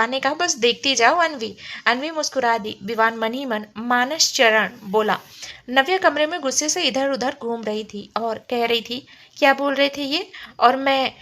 ने कहा, बस देखती जाओ अनवी। अनवी मुस्कुरा दी। विवान मन ही मन मानस चरण बोला। नव्या कमरे में गुस्से से इधर उधर घूम रही थी और कह रही थी, क्या बोल रहे थे ये? और मैं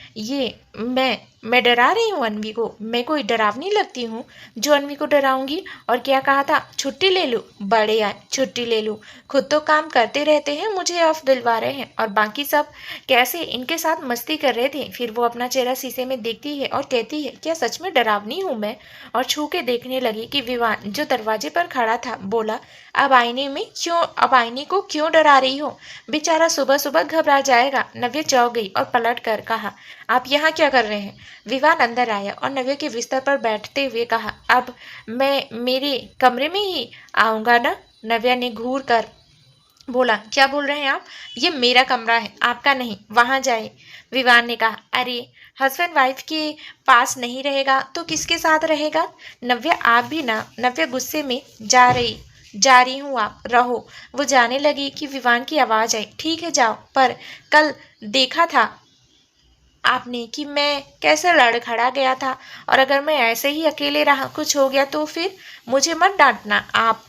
डरा रही हूँ अनवी को? मैं कोई डरावनी लगती हूँ जो अनवी को डराऊंगी? और क्या कहा था, छुट्टी ले लूँ? बड़े आए छुट्टी ले लूँ, खुद तो काम करते रहते हैं, मुझे ऑफ दिलवा रहे हैं। और बाकी सब कैसे इनके साथ मस्ती कर रहे थे। फिर वो अपना चेहरा शीशे में देखती है और कहती है, क्या सच में डरावनी हूँ मैं? और छू के देखने लगी कि विवान जो दरवाजे पर खड़ा था बोला, अब आईने को क्यों डरा रही हो? बेचारा सुबह सुबह घबरा जाएगा। नव्या चौंक गई और पलट कर कहा, आप यहाँ क्या कर रहे हैं? विवान अंदर आया और नव्या के बिस्तर पर बैठते हुए कहा, अब मैं मेरे कमरे में ही आऊंगा ना? नव्या ने घूर कर बोला, क्या बोल रहे हैं आप? ये मेरा कमरा है, आपका नहीं, वहां जाए। विवान ने कहा, अरे हस्बैंड वाइफ के पास नहीं रहेगा तो किसके साथ रहेगा? नव्या आप भी ना। नव्या गुस्से में जा रही हूँ, आप रहो। वो जाने लगी कि विवान की आवाज आई, ठीक है जाओ, पर कल देखा था आपने कि मैं कैसे लड़खड़ा गया था, और अगर मैं ऐसे ही अकेले रहा, कुछ हो गया तो फिर मुझे मत डांटना आप,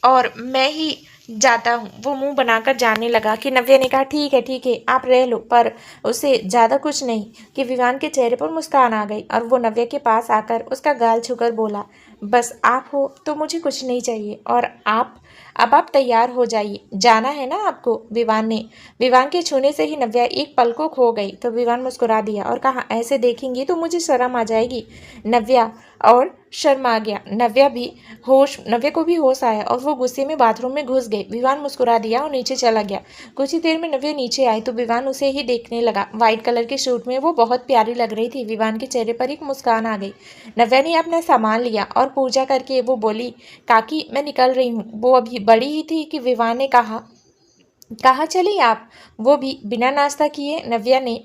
और मैं ही जाता हूँ। वो मुंह बनाकर जाने लगा कि नव्या ने कहा, ठीक है आप रह लो, पर उसे ज़्यादा कुछ नहीं। कि विवान के चेहरे पर मुस्कान आ गई और वो नव्या के पास आकर उसका गाल छूकर बोला, बस आप हो तो मुझे कुछ नहीं चाहिए। और अब आप तैयार हो जाइए, जाना है ना आपको? विवान के छूने से ही नव्या एक पल को खो गई। तो विवान मुस्कुरा दिया और कहा, ऐसे देखेंगी तो मुझे शर्म आ जाएगी। नव्या और शर्मा गया। नव्या को भी होश आया और वो गुस्से में बाथरूम में घुस गई। विवान मुस्कुरा दिया और नीचे चला गया। कुछ ही देर में नव्या नीचे आई तो विवान उसे ही देखने लगा। व्हाइट कलर के सूट में वो बहुत प्यारी लग रही थी। विवान के चेहरे पर एक मुस्कान आ गई। नव्या ने अपना सामान लिया और पूजा करके वो बोली, काकी मैं निकल रही हूँ। वो अभी बड़ी ही थी कि विवान ने कहा, कहाँ चली आप? वो भी बिना नाश्ता किए।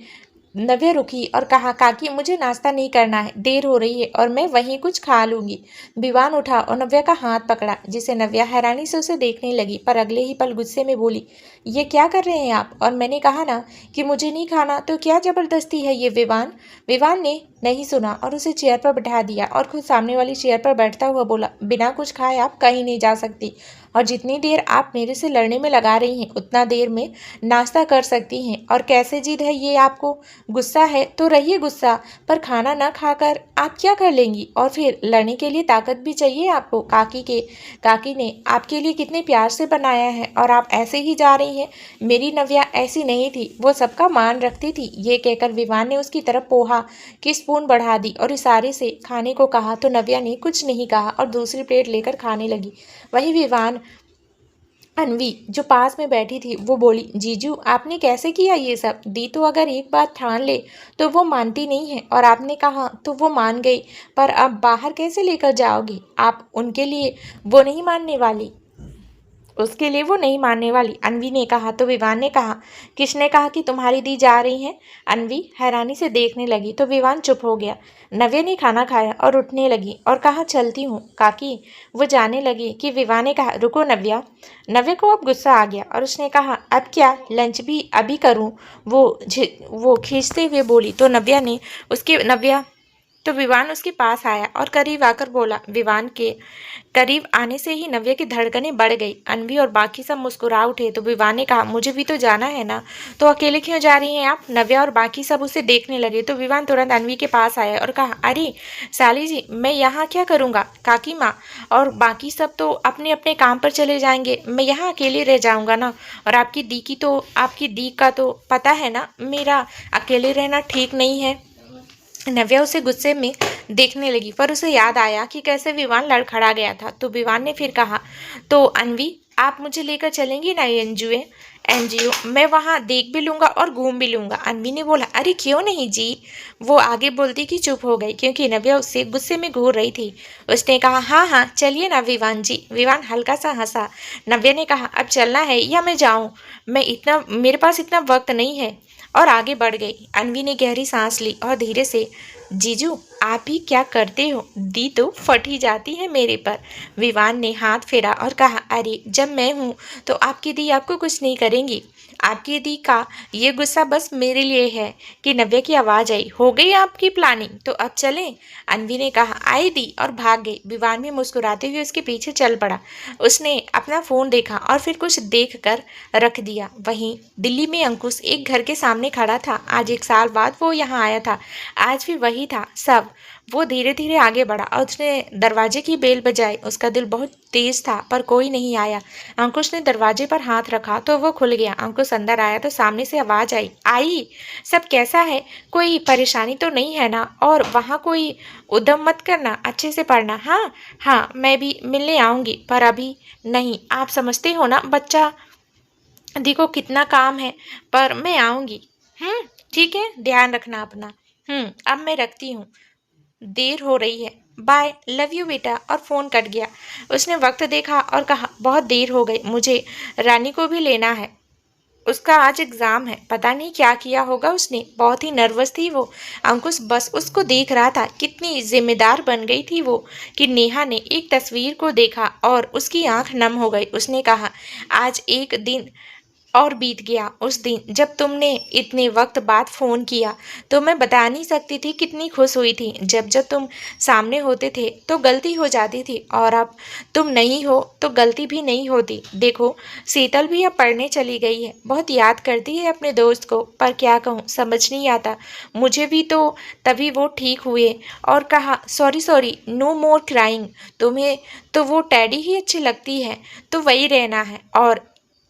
नव्या रुकी और कहा, काकी मुझे नाश्ता नहीं करना है, देर हो रही है और मैं वहीं कुछ खा लूंगी। विवान उठा और नव्या का हाथ पकड़ा, जिसे नव्या हैरानी से उसे देखने लगी, पर अगले ही पल गुस्से में बोली, ये क्या कर रहे हैं आप? और मैंने कहा ना कि मुझे नहीं खाना, तो क्या जबरदस्ती है ये? विवान ने नहीं सुना और उसे चेयर पर बैठा दिया और खुद सामने वाली चेयर पर बैठता हुआ बोला, बिना कुछ खाए आप कहीं नहीं जा सकती, और जितनी देर आप मेरे से लड़ने में लगा रही हैं उतना देर में नाश्ता कर सकती हैं। और कैसे जिद है ये आपको? गुस्सा है तो रहिए गुस्सा, पर खाना ना खाकर आप क्या कर लेंगी? और फिर लड़ने के लिए ताकत भी चाहिए आपको। काकी ने आपके लिए कितने प्यार से बनाया है और आप ऐसे ही जा रही हैं। मेरी नव्या ऐसी नहीं थी, वो सबका मान रखती थी। ये कहकर विवान ने उसकी तरफ पोहा की स्पून बढ़ा दी और इशारे से खाने को कहा, तो नव्या ने कुछ नहीं कहा और दूसरी प्लेट लेकर खाने लगी। वही विवान अनवी जो पास में बैठी थी वो बोली, जीजू आपने कैसे किया ये सब? दी तो अगर एक बात ठान ले तो वो मानती नहीं है, और आपने कहा तो वो मान गई, पर अब बाहर कैसे लेकर जाओगी आप उनके लिए? वो नहीं मानने वाली। उसके लिए वो नहीं मानने वाली, अनवी ने कहा। तो विवान ने कहा, किसने कहा कि तुम्हारी दी जा रही है? अनवी हैरानी से देखने लगी तो विवान चुप हो गया। नव्या ने खाना खाया और उठने लगी और कहा, चलती हूँ काकी। वो जाने लगी कि विवान ने कहा, रुको नव्या। नव्या को अब गुस्सा आ गया और उसने कहा, अब क्या लंच भी अभी करूँ? वो खींचते हुए बोली। तो नव्या तो विवान उसके पास आया और करीब आकर बोला। विवान के करीब आने से ही नव्या की धड़कनें बढ़ गई। अनवी और बाकी सब मुस्कुरा उठे। तो विवान ने कहा, मुझे भी तो जाना है ना, तो अकेले क्यों जा रही हैं आप? नव्या और बाकी सब उसे देखने लगे। तो विवान तुरंत अनवी के पास आया और कहा, अरे साली जी, मैं यहाँ क्या करूँगा? काकी माँ और बाकी सब तो अपने अपने काम पर चले जाएंगे, मैं यहाँ अकेले रह जाऊँगा ना। और आपकी दी का तो पता है ना, मेरा अकेले रहना ठीक नहीं है। नव्या उसे गुस्से में देखने लगी, पर उसे याद आया कि कैसे विवान लड़खड़ा गया था। तो विवान ने फिर कहा, तो अनवी आप मुझे लेकर चलेंगी ना एनजीओ? मैं वहाँ देख भी लूँगा और घूम भी लूँगा। अनवी ने बोला, अरे क्यों नहीं जी। वो आगे बोलती कि चुप हो गई क्योंकि नव्या उससे गुस्से में घूर रही थी। उसने कहा, हाँ हाँ चलिए ना विवान जी। विवान हल्का सा हंसा। नव्या ने कहा, अब चलना है या मैं जाऊँ? मेरे पास इतना वक्त नहीं है। और आगे बढ़ गई। अनवी ने गहरी सांस ली और धीरे से, जीजू आप ही क्या करते हो? दी तो फट ही जाती है मेरे पर। विवान ने हाथ फेरा और कहा, अरे जब मैं हूँ तो आपकी दी आपको कुछ नहीं करेंगी। आपकी दी का ये गुस्सा बस मेरे लिए है। कि नव्या की आवाज़ आई, हो गई आपकी प्लानिंग, तो अब चलें? अनवी ने कहा, आई दी, और भाग गई। विवान भी मुस्कुराते हुए उसके पीछे चल पड़ा। उसने अपना फ़ोन देखा और फिर कुछ देख कर रख दिया। वहीं दिल्ली में अंकुश एक घर के सामने खड़ा था। आज 1 साल बाद वो यहाँ आया था। आज भी वही था सब। वो धीरे धीरे आगे बढ़ा और उसने दरवाजे की बेल बजाई। उसका दिल बहुत तेज था पर कोई नहीं आया। अंकुश ने दरवाजे पर हाथ रखा तो वो खुल गया। अंकुश अंदर आया तो सामने से आवाज आई, सब कैसा है? कोई परेशानी तो नहीं है ना? और वहाँ कोई उद्यम मत करना, अच्छे से पढ़ना। हाँ हाँ, मैं भी मिलने आऊँगी पर अभी नहीं। आप समझते हो ना, बच्चा देखो कितना काम है, पर मैं आऊँगी। ठीक है, ध्यान रखना अपना। अब मैं रखती हूँ, देर हो रही है। बाय, लव यू बेटा। और फ़ोन कट गया। उसने वक्त देखा और कहा, बहुत देर हो गई, मुझे रानी को भी लेना है। उसका आज एग्ज़ाम है। पता नहीं क्या किया होगा उसने, बहुत ही नर्वस थी वो। अंकुश बस उसको देख रहा था। कितनी जिम्मेदार बन गई थी वो कि नेहा ने एक तस्वीर को देखा और उसकी आंख नम हो गई। उसने कहा, आज एक दिन और बीत गया। उस दिन जब तुमने इतने वक्त बाद फ़ोन किया तो मैं बता नहीं सकती थी कितनी खुश हुई थी। जब जब तुम सामने होते थे तो गलती हो जाती थी, और अब तुम नहीं हो तो गलती भी नहीं होती। देखो शीतल भी अब पढ़ने चली गई है, बहुत याद करती है अपने दोस्त को, पर क्या कहूँ समझ नहीं आता मुझे भी। तो तभी वो ठीक हुए और कहा, सॉरी सॉरी, नो मोर क्राइंग। तुम्हें तो वो टैडी ही अच्छी लगती है, तो वही रहना है। और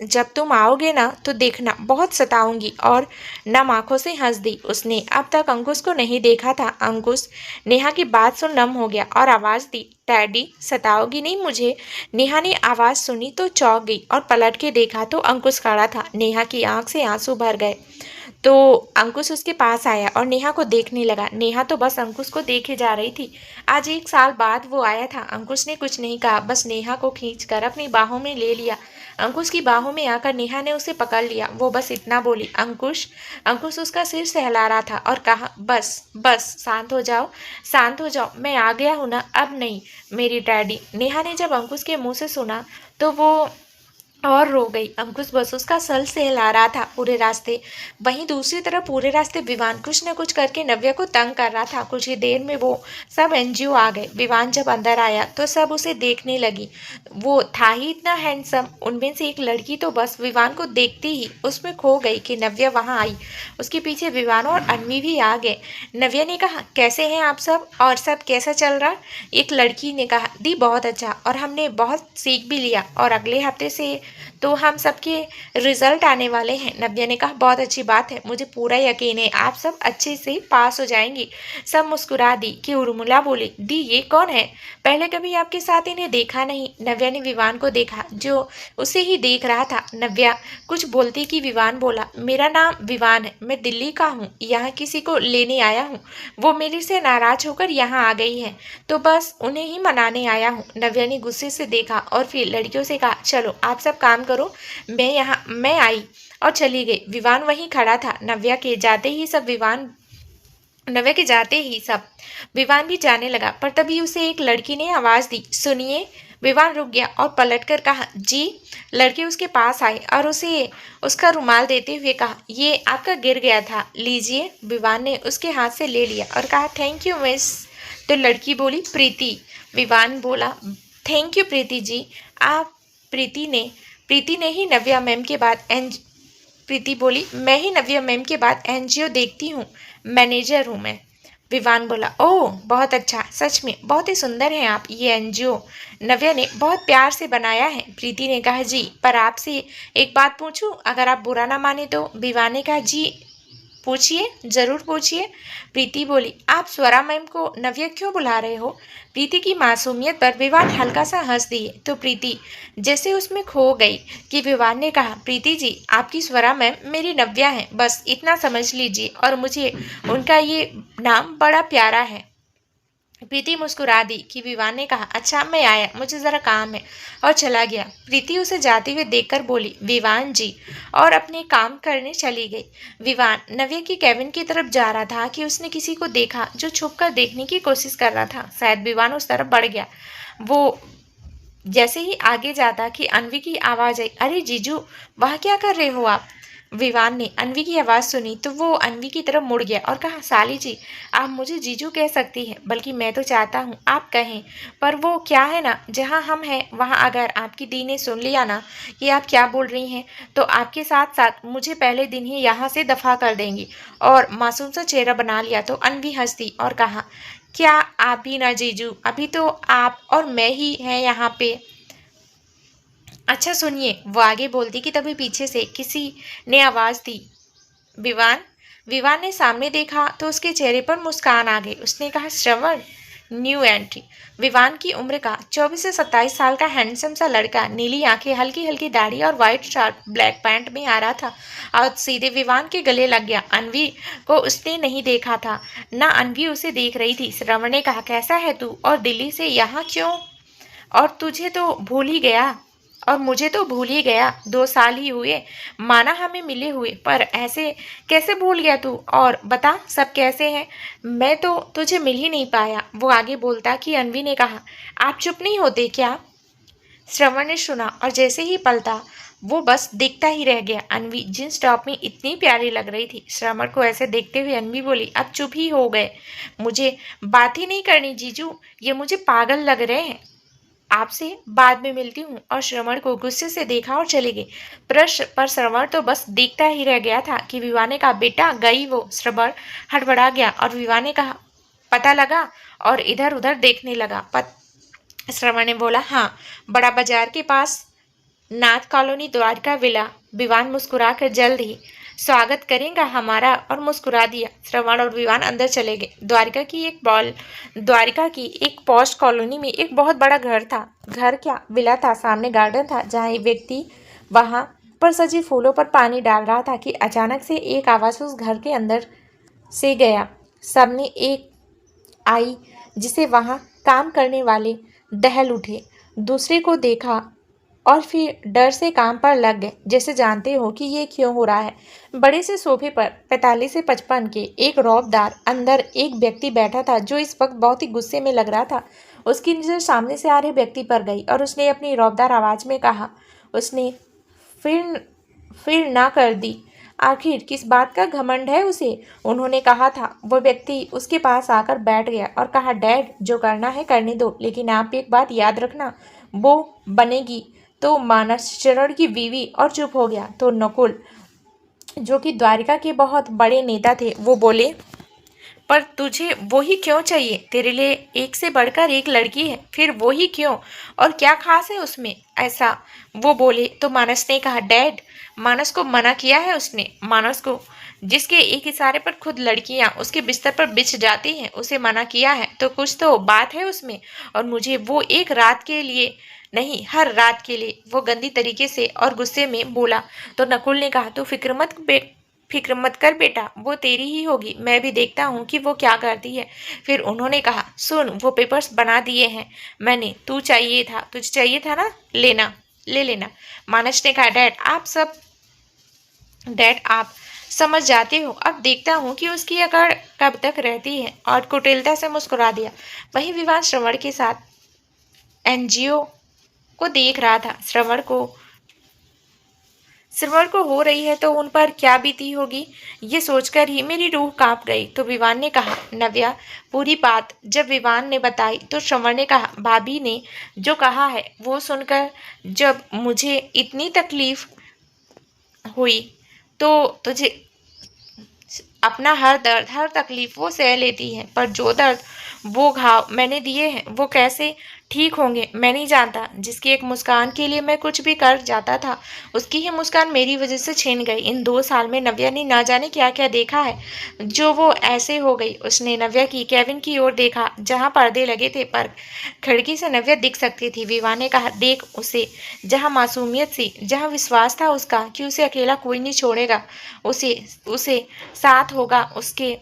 जब तुम आओगे ना तो देखना, बहुत सताऊंगी। और नम आंखों से हंस दी। उसने अब तक अंकुश को नहीं देखा था। अंकुश नेहा की बात सुन नम हो गया और आवाज़ दी, डैडी सताओगी नहीं मुझे? नेहा ने आवाज़ सुनी तो चौंक गई और पलट के देखा तो अंकुश खड़ा था। नेहा की आंख से आंसू भर गए। तो अंकुश उसके पास आया और नेहा को देखने लगा। नेहा तो बस अंकुश को देखे जा रही थी। आज 1 साल बाद वो आया था। अंकुश ने कुछ नहीं कहा, बस नेहा को खींचकर अपनी बाहों में ले लिया। अंकुश की बाहों में आकर नेहा ने उसे पकड़ लिया। वो बस इतना बोली, अंकुश। अंकुश उसका सिर सहला रहा था और कहा, बस बस शांत हो जाओ, शांत हो जाओ, मैं आ गया हूँ ना, अब नहीं मेरी डैडी। नेहा ने जब अंकुश के मुंह से सुना तो वो और रो गई। अंकुश बस उसका सर सहला रहा था पूरे रास्ते। वहीं दूसरी तरफ पूरे रास्ते विवान कुछ न कुछ करके नव्या को तंग कर रहा था। कुछ ही देर में वो सब एनजीओ आ गए। विवान जब अंदर आया तो सब उसे देखने लगी। वो था ही इतना हैंडसम। उनमें से एक लड़की तो बस विवान को देखते ही उसमें खो गई कि नव्या वहाँ आई। उसके पीछे विवान और अनवी भी आ गए। नव्या ने कहा, कैसे हैं आप सब, और सब कैसा चल रहा? एक लड़की ने कहा, दी बहुत अच्छा, और हमने बहुत सीख भी लिया, और अगले हफ्ते से तो हम सबके रिजल्ट आने वाले हैं। नव्या ने कहा बहुत अच्छी बात है, मुझे पूरा यकीन है आप सब अच्छे से पास हो जाएंगी। सब मुस्कुरा दी कि उर्मिला बोली, दी ये कौन है? पहले कभी आपके साथ इन्हें देखा नहीं। नव्या ने विवान को देखा जो उसे ही देख रहा था। नव्या कुछ बोलती कि विवान बोला, मेरा नाम विवान है, मैं दिल्ली का हूँ, यहाँ किसी को लेने आया हूँ। वो मेरे से नाराज होकर यहाँ आ गई है तो बस उन्हें ही मनाने आया हूँ। नव्या ने गुस्से से देखा और फिर लड़कियों से कहा, चलो आप सब काम करो, मैं आई और चली गई। विवान वहीं खड़ा था। नव्या के जाते ही सब विवान भी जाने लगा, पर तभी उसे एक लड़की ने आवाज दी, सुनिए। विवान रुक गया और पलटकर कहा, जी। लड़के उसके पास आए और उसे उसका रुमाल देते हुए कहा, ये आपका गिर गया था, लीजिए। विवान ने उसके हाथ से ले लिया और कहा, थैंक यू मिस। तो लड़की बोली, प्रीति। विवान बोला, थैंक यू प्रीति जी। आप प्रीति ने ही नव्या मैम के बाद प्रीति बोली, मैं ही नव्या मैम के बाद एनजीओ देखती हूँ, मैनेजर हूँ मैं। विवान बोला, ओह बहुत अच्छा, सच में बहुत ही सुंदर हैं आप, ये एनजीओ नव्या ने बहुत प्यार से बनाया है। प्रीति ने कहा, जी, पर आपसे एक बात पूछूं, अगर आप बुरा ना माने तो। विवान ने कहा, जी पूछिए, जरूर पूछिए। प्रीति बोली, आप स्वरा मैम को नव्या क्यों बुला रहे हो? प्रीति की मासूमियत पर विवान हल्का सा हंस दिए तो प्रीति जैसे उसमें खो गई कि विवान ने कहा, प्रीति जी आपकी स्वरा मैम मेरी नव्या है, बस इतना समझ लीजिए, और मुझे उनका ये नाम बड़ा प्यारा है। प्रीति मुस्कुरा दी कि विवान ने कहा, अच्छा मैं आया, मुझे ज़रा काम है, और चला गया। प्रीति उसे जाते हुए देखकर बोली, विवान जी, और अपने काम करने चली गई। विवान नव्या की केबिन की तरफ जा रहा था कि उसने किसी को देखा जो छुपकर देखने की कोशिश कर रहा था। शायद विवान उस तरफ बढ़ गया। वो जैसे ही आगे जाता कि अनवी की आवाज़ आई, अरे जीजू, वहाँ क्या कर रहे हो आप? विवान ने अनवी की आवाज़ सुनी तो वो अनवी की तरफ मुड़ गया और कहा, साली जी, आप मुझे जीजू कह सकती हैं, बल्कि मैं तो चाहता हूँ आप कहें, पर वो क्या है ना, जहाँ हम हैं वहाँ अगर आपकी दी ने सुन लिया ना कि आप क्या बोल रही हैं, तो आपके साथ साथ मुझे पहले दिन ही यहाँ से दफ़ा कर देंगी। और मासूम सा चेहरा बना लिया तो अनवी हंस दी और कहा, क्या आप भी ना जीजू, अभी तो आप और मैं ही हैं यहाँ पे। अच्छा सुनिए, वो आगे बोलती कि तभी पीछे से किसी ने आवाज़ दी, विवान। विवान ने सामने देखा तो उसके चेहरे पर मुस्कान आ गई। उसने कहा, श्रवण। New entry. विवान की उम्र का 24 से 27 साल का हैंडसम सा लड़का, नीली आंखें, हल्की हल्की दाढ़ी और वाइट शर्ट ब्लैक पैंट में आ रहा था और सीधे विवान के गले लग गया। अनवी को उसने नहीं देखा था, ना अनवी उसे देख रही थी। श्रवण ने कहा, कैसा है तू, और दिल्ली से यहाँ क्यों? और तुझे तो भूल ही गया, और मुझे तो भूल ही गया। 2 साल ही हुए माना हमें मिले हुए, पर ऐसे कैसे भूल गया तू? और बता सब कैसे हैं? मैं तो तुझे मिल ही नहीं पाया। वो आगे बोलता कि अनवी ने कहा, आप चुप नहीं होते क्या? श्रवण ने सुना और जैसे ही पलटा वो बस देखता ही रह गया। अनवी जींस टॉप में इतनी प्यारी लग रही थी। श्रवण को ऐसे देखते हुए अनवी बोली, अब चुप ही हो गए, मुझे बात ही नहीं करनी जीजू, ये मुझे पागल लग रहे हैं। आपसे बाद में मिलती हूँ। और श्रवण को गुस्से से देखा और चली गई। पर श्रवण तो बस देखता ही रह गया था कि विवान ने कहा, बेटा गई वो। श्रवण हड़बड़ा गया और विवान ने कहा, पता लगा? और इधर उधर देखने लगा। श्रवण ने बोला, हाँ, बड़ा बाजार के पास नाथ कॉलोनी, द्वारका विला। विवान मुस्कुरा कर जल्द ही स्वागत करेगा हमारा, और मुस्कुरा दिया। श्रवण और विवान अंदर चले गए। द्वारिका की एक पॉश कॉलोनी में एक बहुत बड़ा घर था। घर क्या, विला था। सामने गार्डन था जहाँ एक व्यक्ति वहाँ पर सजी फूलों पर पानी डाल रहा था कि अचानक से एक आवाज़ उस घर के अंदर से गया। सबने एक आई जिसे वहाँ काम करने वाले दहल उठे, दूसरे को देखा और फिर डर से काम पर लग गए, जैसे जानते हो कि ये क्यों हो रहा है। बड़े से सोफे पर 45 से 55 के एक रौबदार अंदर एक व्यक्ति बैठा था जो इस वक्त बहुत ही गुस्से में लग रहा था। उसकी नज़र सामने से आ रहे व्यक्ति पर गई और उसने अपनी रौबदार आवाज़ में कहा, उसने फिर ना कर दी, आखिर किस बात का घमंड है उसे? उन्होंने कहा था। वो व्यक्ति उसके पास आकर बैठ गया और कहा, डैड जो करना है करने दो, लेकिन आप एक बात याद रखना, वो बनेगी तो मानसचरण की बीवी। और चुप हो गया। तो नकुल जो कि द्वारिका के बहुत बड़े नेता थे, वो बोले, पर तुझे वो ही क्यों चाहिए? तेरे लिए एक से बढ़कर एक लड़की है, फिर वो ही क्यों? और क्या खास है उसमें ऐसा? वो बोले तो मानस ने कहा, डैड, मानस को मना किया है उसने। मानस को, जिसके एक इशारे पर खुद लड़कियां उसके बिस्तर पर बिछ जाती हैं, उसे मना किया है तो कुछ तो बात है उसमें। और मुझे वो एक रात के लिए नहीं, हर रात के लिए। वो गंदी तरीके से और गुस्से में बोला। तो नकुल ने कहा, तू फिक्र मत कर बेटा, वो तेरी ही होगी, मैं भी देखता हूँ कि वो क्या करती है। फिर उन्होंने कहा, सुन, वो पेपर्स बना दिए हैं मैंने, तुझे चाहिए था ना, लेना, ले लेना। मानस ने कहा, डैड आप समझ जाते हो, अब देखता हूँ कि उसकी अकड़ कब तक रहती है। और कुटिलता से मुस्कुरा दिया। वहीं विवान श्रवण के साथ एनजीओ को देख रहा था। श्रवण को हो रही है तो उन पर क्या बीती होगी, ये सोचकर ही मेरी रूह कांप गई। तो विवान ने कहा, नव्या, पूरी बात जब विवान ने बताई तो श्रवण ने कहा, भाभी ने जो कहा है वो सुनकर जब मुझे इतनी तकलीफ हुई तो तुझे अपना हर दर्द, हर तकलीफ वो सह लेती है, पर जो दर्द, वो घाव मैंने दिए हैं, वो कैसे ठीक होंगे मैं नहीं जानता। जिसकी एक मुस्कान के लिए मैं कुछ भी कर जाता था, उसकी ही मुस्कान मेरी वजह से छीन गई। इन 2 साल में नव्या ने ना जाने क्या क्या देखा है जो वो ऐसे हो गई। उसने नव्या की केविन की ओर देखा जहाँ पर्दे लगे थे, पर खिड़की से नव्या दिख सकती थी। विवाह ने कहा, देख उसे, जहाँ मासूमियत सी, जहाँ विश्वास था उसका कि उसे अकेला कोई नहीं छोड़ेगा, उसे उसे साथ होगा, उसके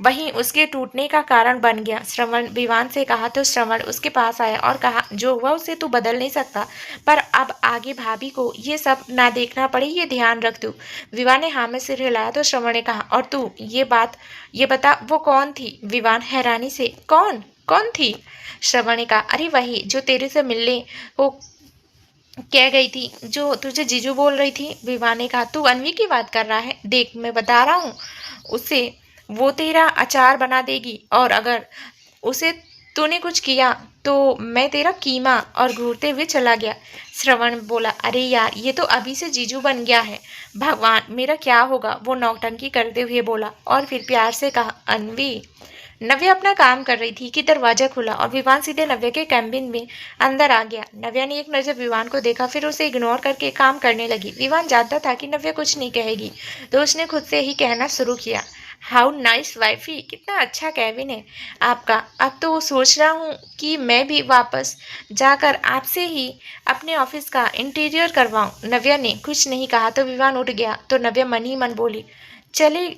वहीं उसके टूटने का कारण बन गया। श्रवण विवान से कहा तो श्रवण उसके पास आया और कहा, जो हुआ उसे तू बदल नहीं सकता, पर अब आगे भाभी को ये सब ना देखना पड़े, ये ध्यान रख तू। विवान ने हाँ में सिर हिलाया तो श्रवण ने कहा, और तू ये बता, वो कौन थी? विवान हैरानी से, कौन कौन थी? श्रवण ने कहा, अरे वही जो तेरे से मिलने को कह गई थी, जो तुझे जीजू बोल रही थी। विवान ने कहा, तू अनवी की बात कर रहा है? देख, मैं बता रहा हूँ उसे, वो तेरा अचार बना देगी, और अगर उसे तूने कुछ किया तो मैं तेरा कीमा। और घूरते हुए चला गया। श्रवण बोला, अरे यार, ये तो अभी से जीजू बन गया है, भगवान मेरा क्या होगा? वो नौटंकी करते हुए बोला और फिर प्यार से कहा, अनवी। नव्या अपना काम कर रही थी कि दरवाजा खुला और विवान सीधे नव्या के कैबिन में अंदर आ गया। नव्या ने एक नजर विवान को देखा, फिर उसे इग्नोर करके काम करने लगी। विवान जानता था कि नव्या कुछ नहीं कहेगी, तो उसने खुद से ही कहना शुरू किया, हाउ नाइस वाइफी, कितना अच्छा कैबिन है आपका। अब तो सोच रहा हूँ कि मैं भी वापस जाकर आपसे ही अपने ऑफिस का इंटीरियर करवाऊँ। नव्या ने कुछ नहीं कहा तो विवान उठ गया। तो नव्या मन ही मन बोली, चले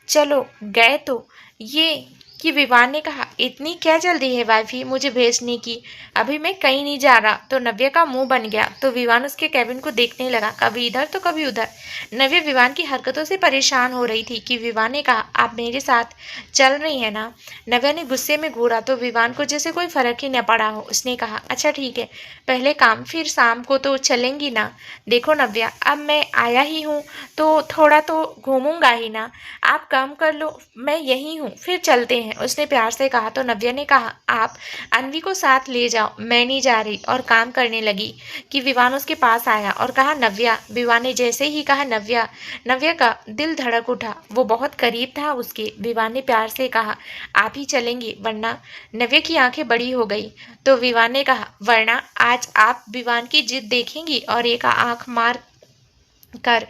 चलो गए तो ये कि विवान ने कहा, इतनी क्या जल्दी है वाइफी मुझे भेजने की, अभी मैं कहीं नहीं जा रहा। तो नव्या का मुंह बन गया। तो विवान उसके कैबिन को देखने लगा, कभी इधर तो कभी उधर। नव्या विवान की हरकतों से परेशान हो रही थी कि विवान ने कहा, आप मेरे साथ चल रही है ना? नव्या ने गुस्से में घूरा तो विवान को जैसे कोई फर्क ही न पड़ा हो। उसने कहा, अच्छा ठीक है, पहले काम, फिर शाम को तो चलेंगी ना? देखो नव्या, अब मैं आया ही हूँ तो थोड़ा तो घूमूंगा ही ना, आप काम कर लो, मैं यही हूँ, फिर चलते हैं, उसने प्यार से कहा। तो नव्या ने कहा, आप अनवी को साथ ले जाओ, मैं नहीं जा रही। और काम करने लगी कि विवान उसके पास आया और कहा, नव्या। विवान ने जैसे ही कहा नव्या, नव्या का दिल धड़क उठा, वो बहुत करीब था उसके। विवान ने प्यार से कहा, आप ही चलेंगे वरना? नव्या की आंखें बड़ी हो गई। तो विवान ने कहा, वरना आज आप विवान की जिद देखेंगी और एक आंख मार कर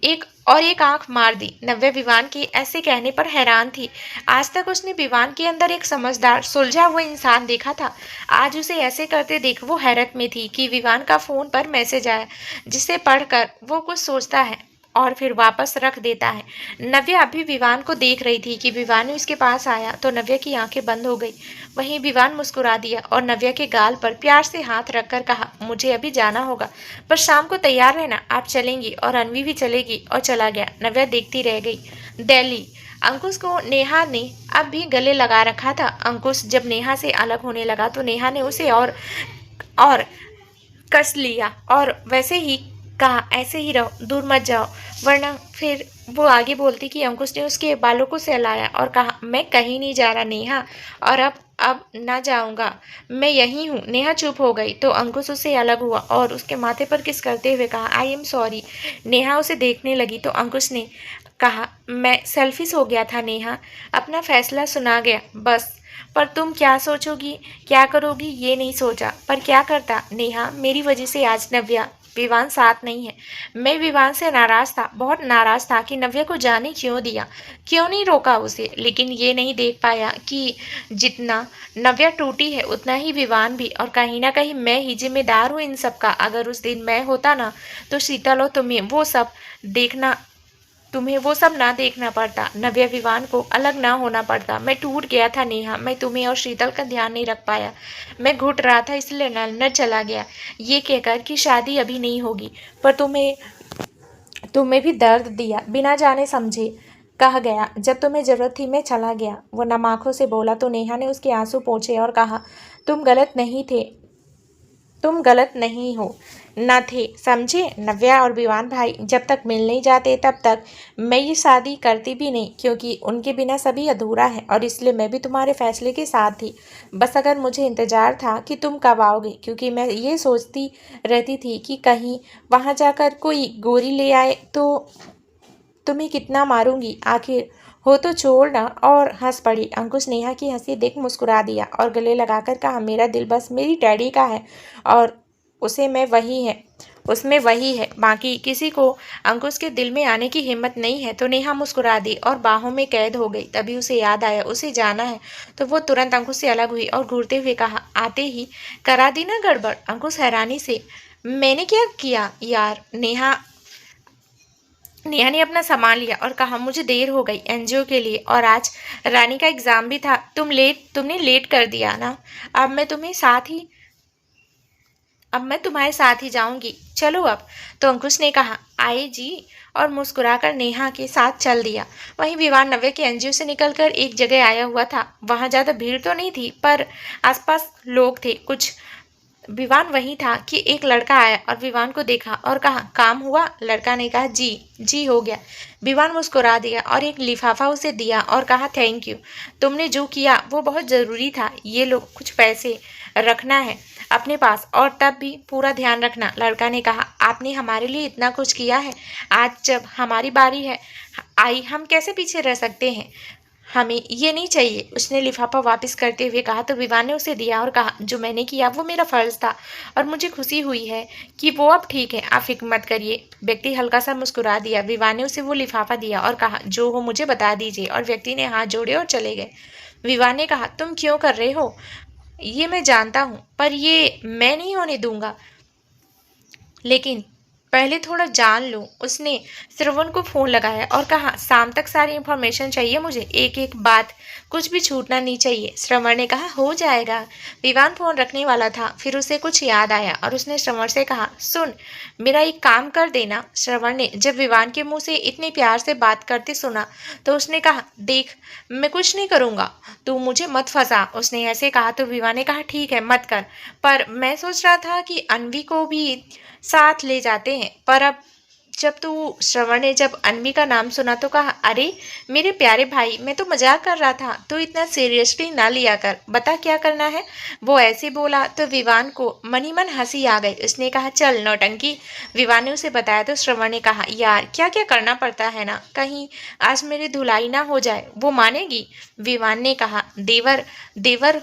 एक आंख मार दी। नव्या विवान के ऐसे कहने पर हैरान थी। आज तक उसने विवान के अंदर एक समझदार, सुलझा हुआ इंसान देखा था। आज उसे ऐसे करते देख वो हैरत में थी कि विवान का फोन पर मैसेज आया, जिसे पढ़कर वो कुछ सोचता है और फिर वापस रख देता है। नव्या अभी विवान को देख रही थी कि विवान उसके पास आया तो नव्या की आंखें बंद हो गई। वहीं विवान मुस्कुरा दिया और नव्या के गाल पर प्यार से हाथ रखकर कहा, मुझे अभी जाना होगा, पर शाम को तैयार रहना, आप चलेंगी और अनवी भी चलेगी। और चला गया। नव्या देखती रह गई। दिल्ली। अंकुश को नेहा ने अब भी गले लगा रखा था। अंकुश जब नेहा से अलग होने लगा तो नेहा ने उसे और कस लिया और वैसे ही कहा, ऐसे ही रहो, दूर मत जाओ, वरना फिर वो आगे बोलती कि अंकुश ने उसके बालों को सहलाया और कहा, मैं कहीं नहीं जा रहा नेहा, और अब अब ना जाऊंगा, मैं यहीं हूँ। नेहा चुप हो गई तो अंकुश उससे अलग हुआ और उसके माथे पर किस करते हुए कहा, आई एम सॉरी। नेहा उसे देखने लगी तो अंकुश ने कहा, मैं सेल्फिश हो गया था नेहा, अपना फैसला सुना गया बस। पर तुम क्या सोचोगी, क्या करोगी ये नहीं सोचा, पर क्या करता नेहा, मेरी वजह से आज नव्या विवान साथ नहीं है। मैं विवान से नाराज था, बहुत नाराज था कि नव्या को जाने क्यों दिया, क्यों नहीं रोका उसे। लेकिन ये नहीं देख पाया कि जितना नव्या टूटी है उतना ही विवान भी, और कहीं ना कहीं मैं ही जिम्मेदार हूँ इन सब का। अगर उस दिन मैं होता ना तो शीतल और तुम्हें वो सब ना देखना पड़ता, नव्या विवान को अलग ना होना पड़ता। मैं टूट गया था नेहा, मैं तुम्हें और शीतल का ध्यान नहीं रख पाया, मैं घुट रहा था इसलिए न चला गया, ये कहकर कि शादी अभी नहीं होगी। पर तुम्हें भी दर्द दिया, बिना जाने समझे कह गया, जब तुम्हें जरूरत थी मैं चला गया। वो नम आंखों से बोला तो नेहा ने उसके आंसू पोंछे और कहा, तुम गलत नहीं थे, तुम गलत नहीं हो, न थे, समझे। नव्या और विवान भाई जब तक मिल नहीं जाते तब तक मैं ये शादी करती भी नहीं, क्योंकि उनके बिना सभी अधूरा है। और इसलिए मैं भी तुम्हारे फैसले के साथ थी। बस अगर मुझे इंतजार था कि तुम कब आओगे, क्योंकि मैं ये सोचती रहती थी कि कहीं वहाँ जाकर कोई गोरी ले आए तो तुम्हें कितना मारूंगी, आखिर हो तो छोड़ ना। और हंस पड़ी। अंकुश नेहा की हंसी देख मुस्कुरा दिया और गले लगाकर कहा, मेरा दिल बस मेरी डैडी का है और उसे मैं वही है उसमें वही है, बाकी किसी को अंकुश के दिल में आने की हिम्मत नहीं है। तो नेहा मुस्कुरा दी और बाहों में कैद हो गई। तभी उसे याद आया उसे जाना है, तो वो तुरंत अंकुश से अलग हुई और घूरते हुए कहा, आते ही करा दी ना गड़बड़। अंकुश हैरानी से, मैंने क्या किया यार। नेहा ने अपना सामान लिया और कहा, मुझे देर हो गई एनजीओ के लिए, और आज रानी का एग्जाम भी था, तुमने लेट कर दिया ना। अब मैं तुम्हें साथ ही अब मैं तुम्हारे साथ ही जाऊंगी, चलो अब। तो अंकुश ने कहा, आए जी, और मुस्कुराकर नेहा के साथ चल दिया। वहीं विवान नव्या के एनजीओ से निकलकर एक जगह आया हुआ था। वहां ज्यादा भीड़ तो नहीं थी, पर आसपास लोग थे कुछ। विवान वही था कि एक लड़का आया और विवान को देखा और कहा, काम हुआ। लड़का ने कहा, जी जी हो गया। विवान मुस्कुरा दिया और एक लिफाफा उसे दिया और कहा, थैंक यू, तुमने जो किया वो बहुत ज़रूरी था। ये लो, कुछ पैसे रखना है अपने पास, और तब भी पूरा ध्यान रखना। लड़का ने कहा, आपने हमारे लिए इतना कुछ किया है, आज जब हमारी बारी है आई, हम कैसे पीछे रह सकते हैं, हमें ये नहीं चाहिए। उसने लिफाफा वापस करते हुए कहा। तो विवान ने उसे दिया और कहा, जो मैंने किया वो मेरा फर्ज था और मुझे खुशी हुई है कि वो अब ठीक है, आप फिक्र मत करिए। व्यक्ति हल्का सा मुस्कुरा दिया। विवान ने उसे वो लिफाफा दिया और कहा, जो हो मुझे बता दीजिए। और व्यक्ति ने हाथ जोड़े और चले गए। विवान ने कहा, तुम क्यों कर रहे हो ये मैं जानता हूँ, पर ये मैं नहीं होने दूंगा, लेकिन पहले थोड़ा जान लो। उसने श्रवण को फोन लगाया और कहा, शाम तक सारी इंफॉर्मेशन चाहिए मुझे, एक एक बात, कुछ भी छूटना नहीं चाहिए। श्रवण ने कहा, हो जाएगा। विवान फोन रखने वाला था, फिर उसे कुछ याद आया और उसने श्रवण से कहा, सुन, मेरा एक काम कर देना। श्रवण ने जब विवान के मुंह से इतने प्यार से बात करते सुना तो उसने कहा, देख, मैं कुछ नहीं करूँगा, तू मुझे मत फंसा। उसने ऐसे कहा तो विवान ने कहा, ठीक है मत कर, पर मैं सोच रहा था कि अनवी को भी साथ ले जाते हैं। पर अब श्रवण ने जब अनवी का नाम सुना तो कहा, अरे मेरे प्यारे भाई, मैं तो मजाक कर रहा था, तो इतना सीरियसली ना लिया कर, बता क्या करना है। वो ऐसे बोला तो विवान को मन ही मन हंसी आ गई। उसने कहा, चल नौटंकी। विवान ने उसे बताया तो श्रवण ने कहा, यार क्या क्या करना पड़ता है ना, कहीं आज मेरी धुलाई ना हो जाए। वो मानेगी? विवान ने कहा, देवर देवर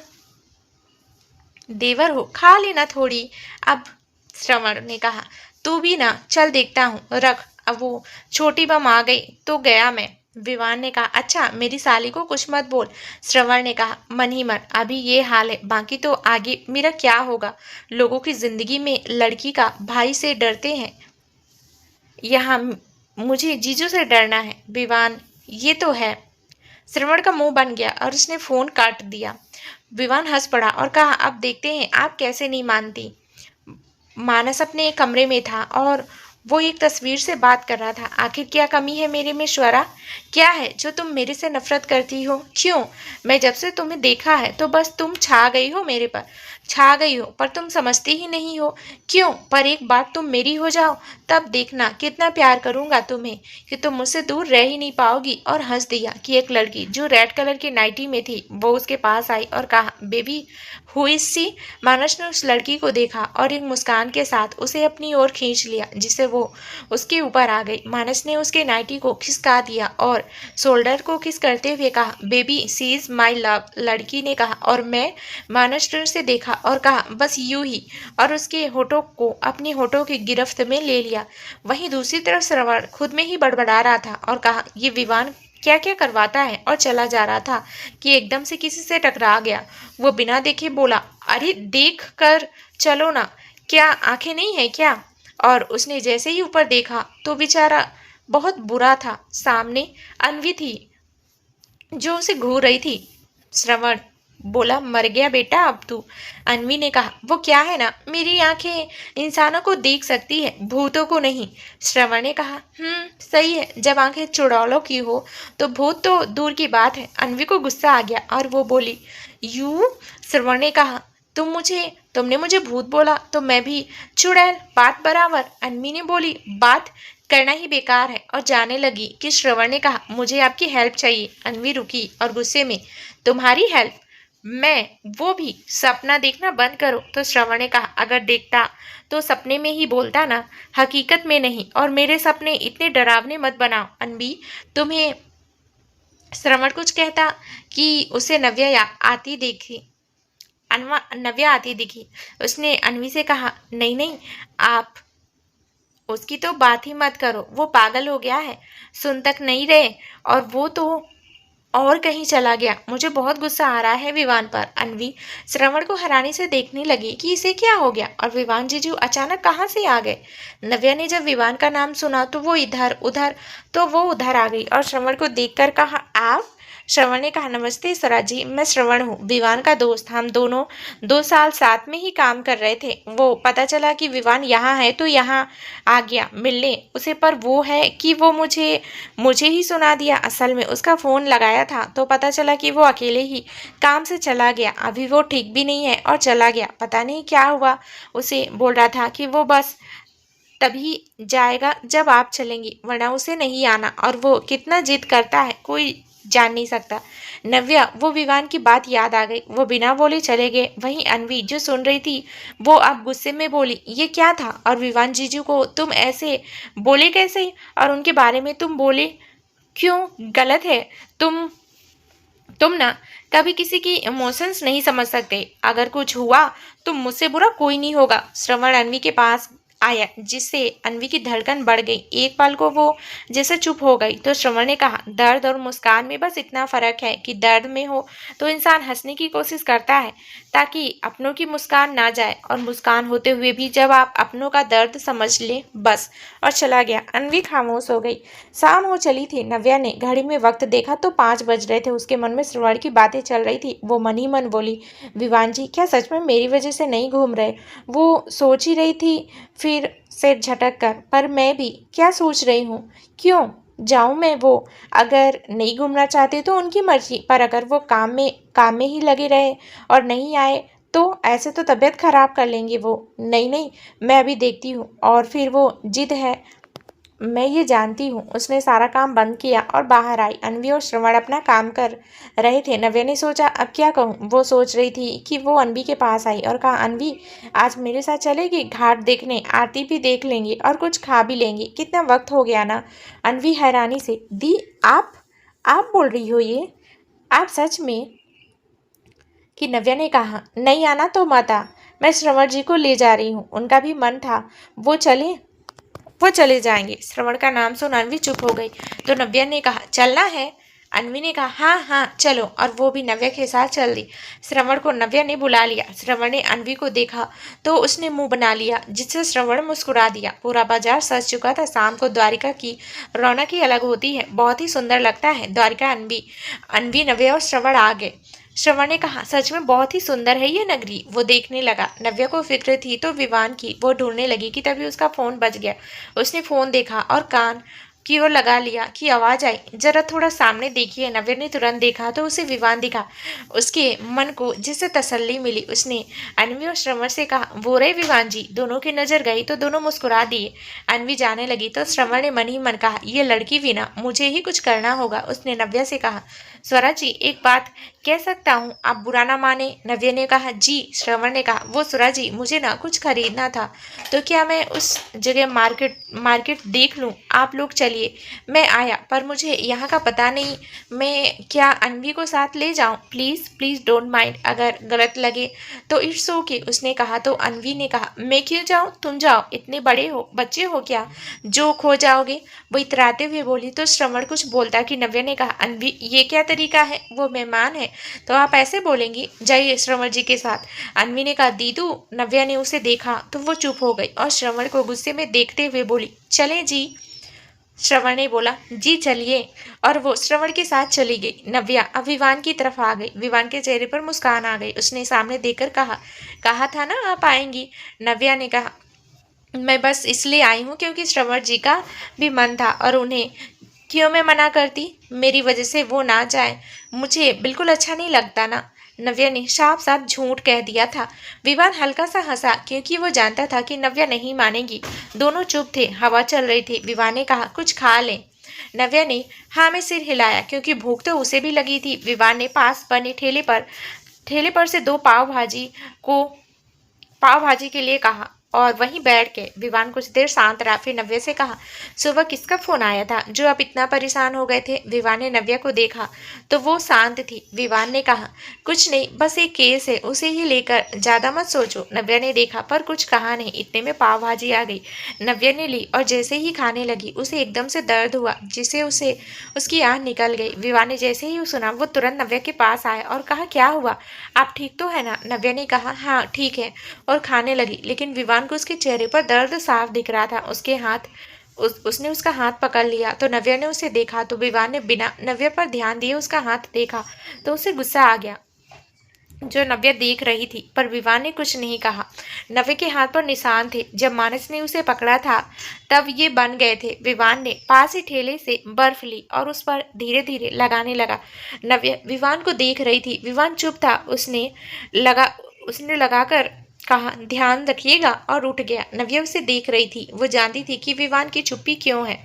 देवर हो, खा लेना थोड़ी। अब श्रवण ने कहा, तू भी ना, चल देखता हूँ, रख। अब वो छोटी बम आ गई तो गया मैं। विवान ने कहा, अच्छा मेरी साली को कुछ मत बोल। श्रवण ने कहा, मन ही मन, अभी ये हाल है, बाकी तो आगे मेरा क्या होगा। लोगों की जिंदगी में लड़की का भाई से डरते हैं, यहाँ मुझे जीजू से डरना है। विवान, ये तो है। श्रवण का मुंह बन गया और उसने फोन काट दिया। विवान हंस पड़ा और कहा, अब देखते हैं आप कैसे नहीं मानती। मानस अपने कमरे में था और वो एक तस्वीर से बात कर रहा था। आखिर क्या कमी है मेरे में श्वरा? क्या है जो तुम मेरे से नफरत करती हो? क्यों? मैं जब से तुम्हें देखा है तो बस तुम छा गई हो मेरे पर। छा गई हो, पर तुम समझती ही नहीं हो। क्यों? पर एक बार तुम मेरी हो जाओ, तब देखना कितना प्यार करूंगा तुम्हें कि तुम मुझसे दूर रह ही नहीं पाओगी। और हंस दिया कि एक लड़की जो रेड कलर की नाइटी में थी वो उसके पास आई और कहा, बेबी हु इज सी? मानस ने उस लड़की को देखा और एक मुस्कान के साथ उसे अपनी ओर खींच लिया, जिससे वो उसके ऊपर आ गई। मानस ने उसके नाइटी को खिसका दिया और शोल्डर को किस करते हुए कहा, baby she is my love. लड़की ने कहा और मैं मानस ने उसे देखा और कहा, बस यूं ही, और उसके होठों को अपनी होठों की गिरफ्त में ले लिया। वहीं दूसरी तरफ श्रवण खुद में ही बड़बड़ा रहा था और कहा, ये विवान क्या क्या करवाता है। और चला जा रहा था कि एकदम से किसी से टकरा गया। वो बिना देखे बोला, अरे देख कर चलो ना, क्या आंखें नहीं है क्या? और उसने जैसे ही ऊपर देखा तो बेचारा बहुत बुरा था। सामने अनवी थी जो उसे घूर रही थी। श्रवण बोला, मर गया बेटा अब तू। अनवी ने कहा, वो क्या है ना, मेरी आंखें इंसानों को देख सकती है, भूतों को नहीं। श्रवण ने कहा, सही है, जब आंखें चुड़ैलों की हो तो भूत तो दूर की बात है। अनवी को गुस्सा आ गया और वो बोली, यू? श्रवण ने कहा, तुमने मुझे भूत बोला तो मैं भी चुड़ैल, बात बराबर। अनवी ने बोली, बात करना ही बेकार है, और जाने लगी कि श्रवण ने कहा, मुझे आपकी हेल्प चाहिए। अनवी रुकी और गुस्से में, तुम्हारी हेल्प? मैं? वो भी सपना देखना बंद करो। तो श्रवण ने कहा, अगर देखता तो सपने में ही बोलता ना, हकीकत में नहीं। और मेरे सपने इतने डरावने मत बनाओ अनवी। तुम्हें श्रवण कुछ कहता कि उसे आती देखी नव्या आती दिखी। उसने अनवी से कहा, नहीं नहीं, आप उसकी तो बात ही मत करो, वो पागल हो गया है, सुन तक नहीं रहे, और वो तो और कहीं चला गया। मुझे बहुत गुस्सा आ रहा है विवान पर। अनवी श्रवण को हैरानी से देखने लगी कि इसे क्या हो गया, और विवान जीजू अचानक कहाँ से आ गए। नव्या ने जब विवान का नाम सुना तो वो उधर आ गई और श्रवण को देखकर कहा, आप? श्रवण ने कहा, नमस्ते सरा जी, मैं श्रवण हूँ, विवान का दोस्त। हम दोनों 2 साल साथ में ही काम कर रहे थे। वो पता चला कि विवान यहाँ है तो यहाँ आ गया मिलने उसे, पर वो है कि वो मुझे ही सुना दिया। असल में उसका फ़ोन लगाया था तो पता चला कि वो अकेले ही काम से चला गया। अभी वो ठीक भी नहीं है और चला गया, पता नहीं क्या हुआ उसे। बोल रहा था कि वो बस तभी जाएगा जब आप चलेंगी, वरना उसे नहीं आना, और वो कितना जिद करता है कोई जान नहीं सकता। नव्या वो विवान की बात याद आ गई, वो बिना बोले चले गए। वहीं अनवी जो सुन रही थी वो अब गुस्से में बोली, ये क्या था? और विवान जीजू को तुम ऐसे बोले कैसे? और उनके बारे में तुम बोले क्यों? गलत है। तुम ना कभी किसी की इमोशंस नहीं समझ सकते। अगर कुछ हुआ तो मुझसे बुरा कोई नहीं होगा। श्रवण अनवी के पास आया, जिससे अनवी की धड़कन बढ़ गई। एक पल को वो जैसे चुप हो गई। तो श्रवण ने कहा, दर्द और मुस्कान में बस इतना फर्क है कि दर्द में हो तो इंसान हंसने की कोशिश करता है ताकि अपनों की मुस्कान ना जाए, और मुस्कान होते हुए भी जब आप अपनों का दर्द समझ ले बस। और चला गया। अनवी खामोश हो गई। शाम हो चली थी। नव्या ने घड़ी में वक्त देखा तो 5 बज रहे थे। उसके मन में श्रवण की बातें चल रही थी। वो मन ही मन बोली, विवान जी क्या सच में मेरी वजह से नहीं घूम रहे? वो सोच ही रही थी फिर से झटक कर, पर मैं भी क्या सोच रही हूँ? क्यों जाऊं मैं? वो अगर नहीं घूमना चाहते तो उनकी मर्जी, पर अगर वो काम में ही लगे रहे और नहीं आए तो ऐसे तो तबीयत खराब कर लेंगे वो। नहीं नहीं, मैं अभी देखती हूँ। और फिर वो जिद है, मैं ये जानती हूँ। उसने सारा काम बंद किया और बाहर आई। अनवी और श्रवण अपना काम कर रहे थे। नव्या ने सोचा, अब क्या कहूँ? वो सोच रही थी कि वो अनवी के पास आई और कहा, अनवी आज मेरे साथ चलेगी घाट देखने? आरती भी देख लेंगे और कुछ खा भी लेंगे, कितना वक्त हो गया ना। अनवी हैरानी से, दी आप बोल रही हो ये? आप सच में? कि नव्या ने कहा, नहीं आना तो मत आ, मैं श्रवण जी को ले जा रही हूँ, उनका भी मन था वो चले जाएंगे। श्रवण का नाम सुन अनवी चुप हो गई। तो नव्या ने कहा, चलना है? अनवी ने कहा, हाँ हाँ चलो, और वो भी नव्या के साथ चल दी। श्रवण को नव्या ने बुला लिया। श्रवण ने अनवी को देखा तो उसने मुंह बना लिया, जिससे श्रवण मुस्कुरा दिया। पूरा बाजार सज चुका था। शाम को द्वारिका की रौनक ही अलग होती है, बहुत ही सुंदर लगता है द्वारिका। अनवी नव्या और श्रवण आ गए। श्रवण ने कहा, सच में बहुत ही सुंदर है ये नगरी। वो देखने लगा। नव्या को फिक्र थी तो विवान की। वो ढूंढने लगी कि तभी उसका फ़ोन बज गया। उसने फ़ोन देखा और कान की ओर लगा लिया कि आवाज आई, जरा थोड़ा सामने देखिए। नव्या ने तुरंत देखा तो उसे विवान दिखा। उसके मन को जिससे तसल्ली मिली, उसने अनवी और श्रवण से कहा, वो रहे विवान जी। दोनों की नजर गई तो दोनों मुस्कुरा दिए। अनवी जाने लगी तो श्रवण ने मन ही मन कहा, ये लड़की भी ना, मुझे ही कुछ करना होगा। उसने नव्या से कहा, स्वरा जी एक बात कह सकता हूँ, आप बुरा ना माने। नव्या ने कहा, जी। श्रवण ने कहा, वो स्वरा जी मुझे ना कुछ खरीदना था, तो क्या मैं उस जगह मार्केट मार्केट देख लूँ? आप लोग चलिए, मैं आया, पर मुझे यहाँ का पता नहीं। मैं क्या अनवी को साथ ले जाऊँ? प्लीज़ प्लीज़ डोंट माइंड, अगर गलत लगे तो इट्स ओके। उसने कहा तो अनवी ने कहा, मैं क्यों जाऊँ, तुम जाओ, इतने बड़े हो, बच्चे हो क्या जो खो जाओगे? वो इतराते हुए बोली तो श्रवण कुछ बोलता कि नव्या ने कहा, अनवी ये क्या तरीका है, वो मेहमान है तो आप ऐसे बोलेंगी? जाइए श्रवण जी के साथ। अनवी ने कहा, दीदू। नव्या ने उसे देखा तो वो चुप हो गई और श्रवण को गुस्से में देखते हुए बोली, चलें जी। श्रवण ने बोला, जी चलिए, और वो श्रवण के साथ चली गई। नव्या अब विवान की तरफ आ गई। विवान के चेहरे पर मुस्कान आ गई। उसने सामने देखकर कहा था ना आप आएंगी। नव्या ने कहा, मैं बस इसलिए आई हूँ क्योंकि श्रवण जी का भी मन था, और उन्हें क्यों मैं मना करती? मेरी वजह से वो ना जाए, मुझे बिल्कुल अच्छा नहीं लगता ना। नव्या ने साफ साफ झूठ कह दिया था। विवान हल्का सा हंसा क्योंकि वो जानता था कि नव्या नहीं मानेगी। दोनों चुप थे, हवा चल रही थी। विवान ने कहा, कुछ खा लें? नव्या ने हाँ में सिर हिलाया क्योंकि भूख तो उसे भी लगी थी। विवान ने पास बने ठेले पर से दो पाव भाजी के लिए कहा और वहीं बैठ के विवान कुछ देर शांत रहा। फिर नव्या से कहा, सुबह किसका फोन आया था जो आप इतना परेशान हो गए थे? विवान ने नव्या को देखा तो वो शांत थी। विवान ने कहा, कुछ नहीं, बस एक केस है, उसे ही लेकर, ज्यादा मत सोचो। नव्या ने देखा पर कुछ कहा नहीं। इतने में पाव भाजी आ गई। नव्या ने ली और जैसे ही खाने लगी उसे एकदम से दर्द हुआ, जिसे उसे उसकी आंख निकल गई। विवान ने जैसे ही सुना वो तुरंत नव्या के पास आया और कहा, क्या हुआ, आप ठीक तो है ना? नव्या ने कहा, हाँ ठीक है, और खाने लगी। लेकिन विवान को उसके चेहरे पर दर्द साफ दिख रहा था। उसने उसका हाथ पकड़ लिया तो नव्या ने उसे देखा तो विवान ने बिना नव्या पर ध्यान दिए उसका हाथ देखा तो उसे गुस्सा आ गया जो नव्या देख रही थी, पर विवान ने कुछ नहीं कहा। नव्या के हाथ पर निशान थे। जब मानस ने उसे पकड़ा था तब ये बन गए थे। विवान ने पास ही ठेले से बर्फ ली और उस पर धीरे धीरे लगाने लगा। नव्या विवान को देख रही थी। विवान चुप था। उसने लगाकर कहा, ध्यान रखिएगा, और उठ गया। नव्या उसे देख रही थी। वो जानती थी कि विवान की चुप्पी क्यों है,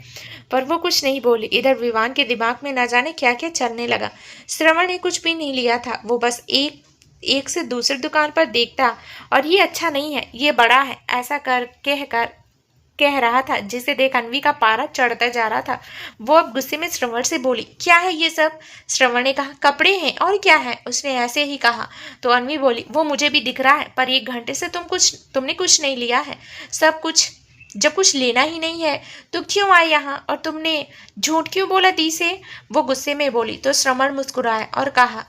पर वो कुछ नहीं बोली। इधर विवान के दिमाग में न जाने क्या क्या चलने लगा। श्रवण ने कुछ भी नहीं लिया था। वो बस एक से दूसरी दुकान पर देखता और ये अच्छा नहीं है, ये बड़ा है, ऐसा कह रहा था, जिसे देख अनवी का पारा चढ़ता जा रहा था। वो अब गुस्से में श्रवण से बोली, क्या है ये सब? श्रवण ने कहा, कपड़े हैं, और क्या है? उसने ऐसे ही कहा तो अनवी बोली, वो मुझे भी दिख रहा है, पर 1 घंटे से तुमने कुछ नहीं लिया है। सब कुछ, जब कुछ लेना ही नहीं है तो क्यों आए यहाँ? और तुमने झूठ क्यों बोला दी से? वो गुस्से में बोली तो श्रवण मुस्कुराया और कहा,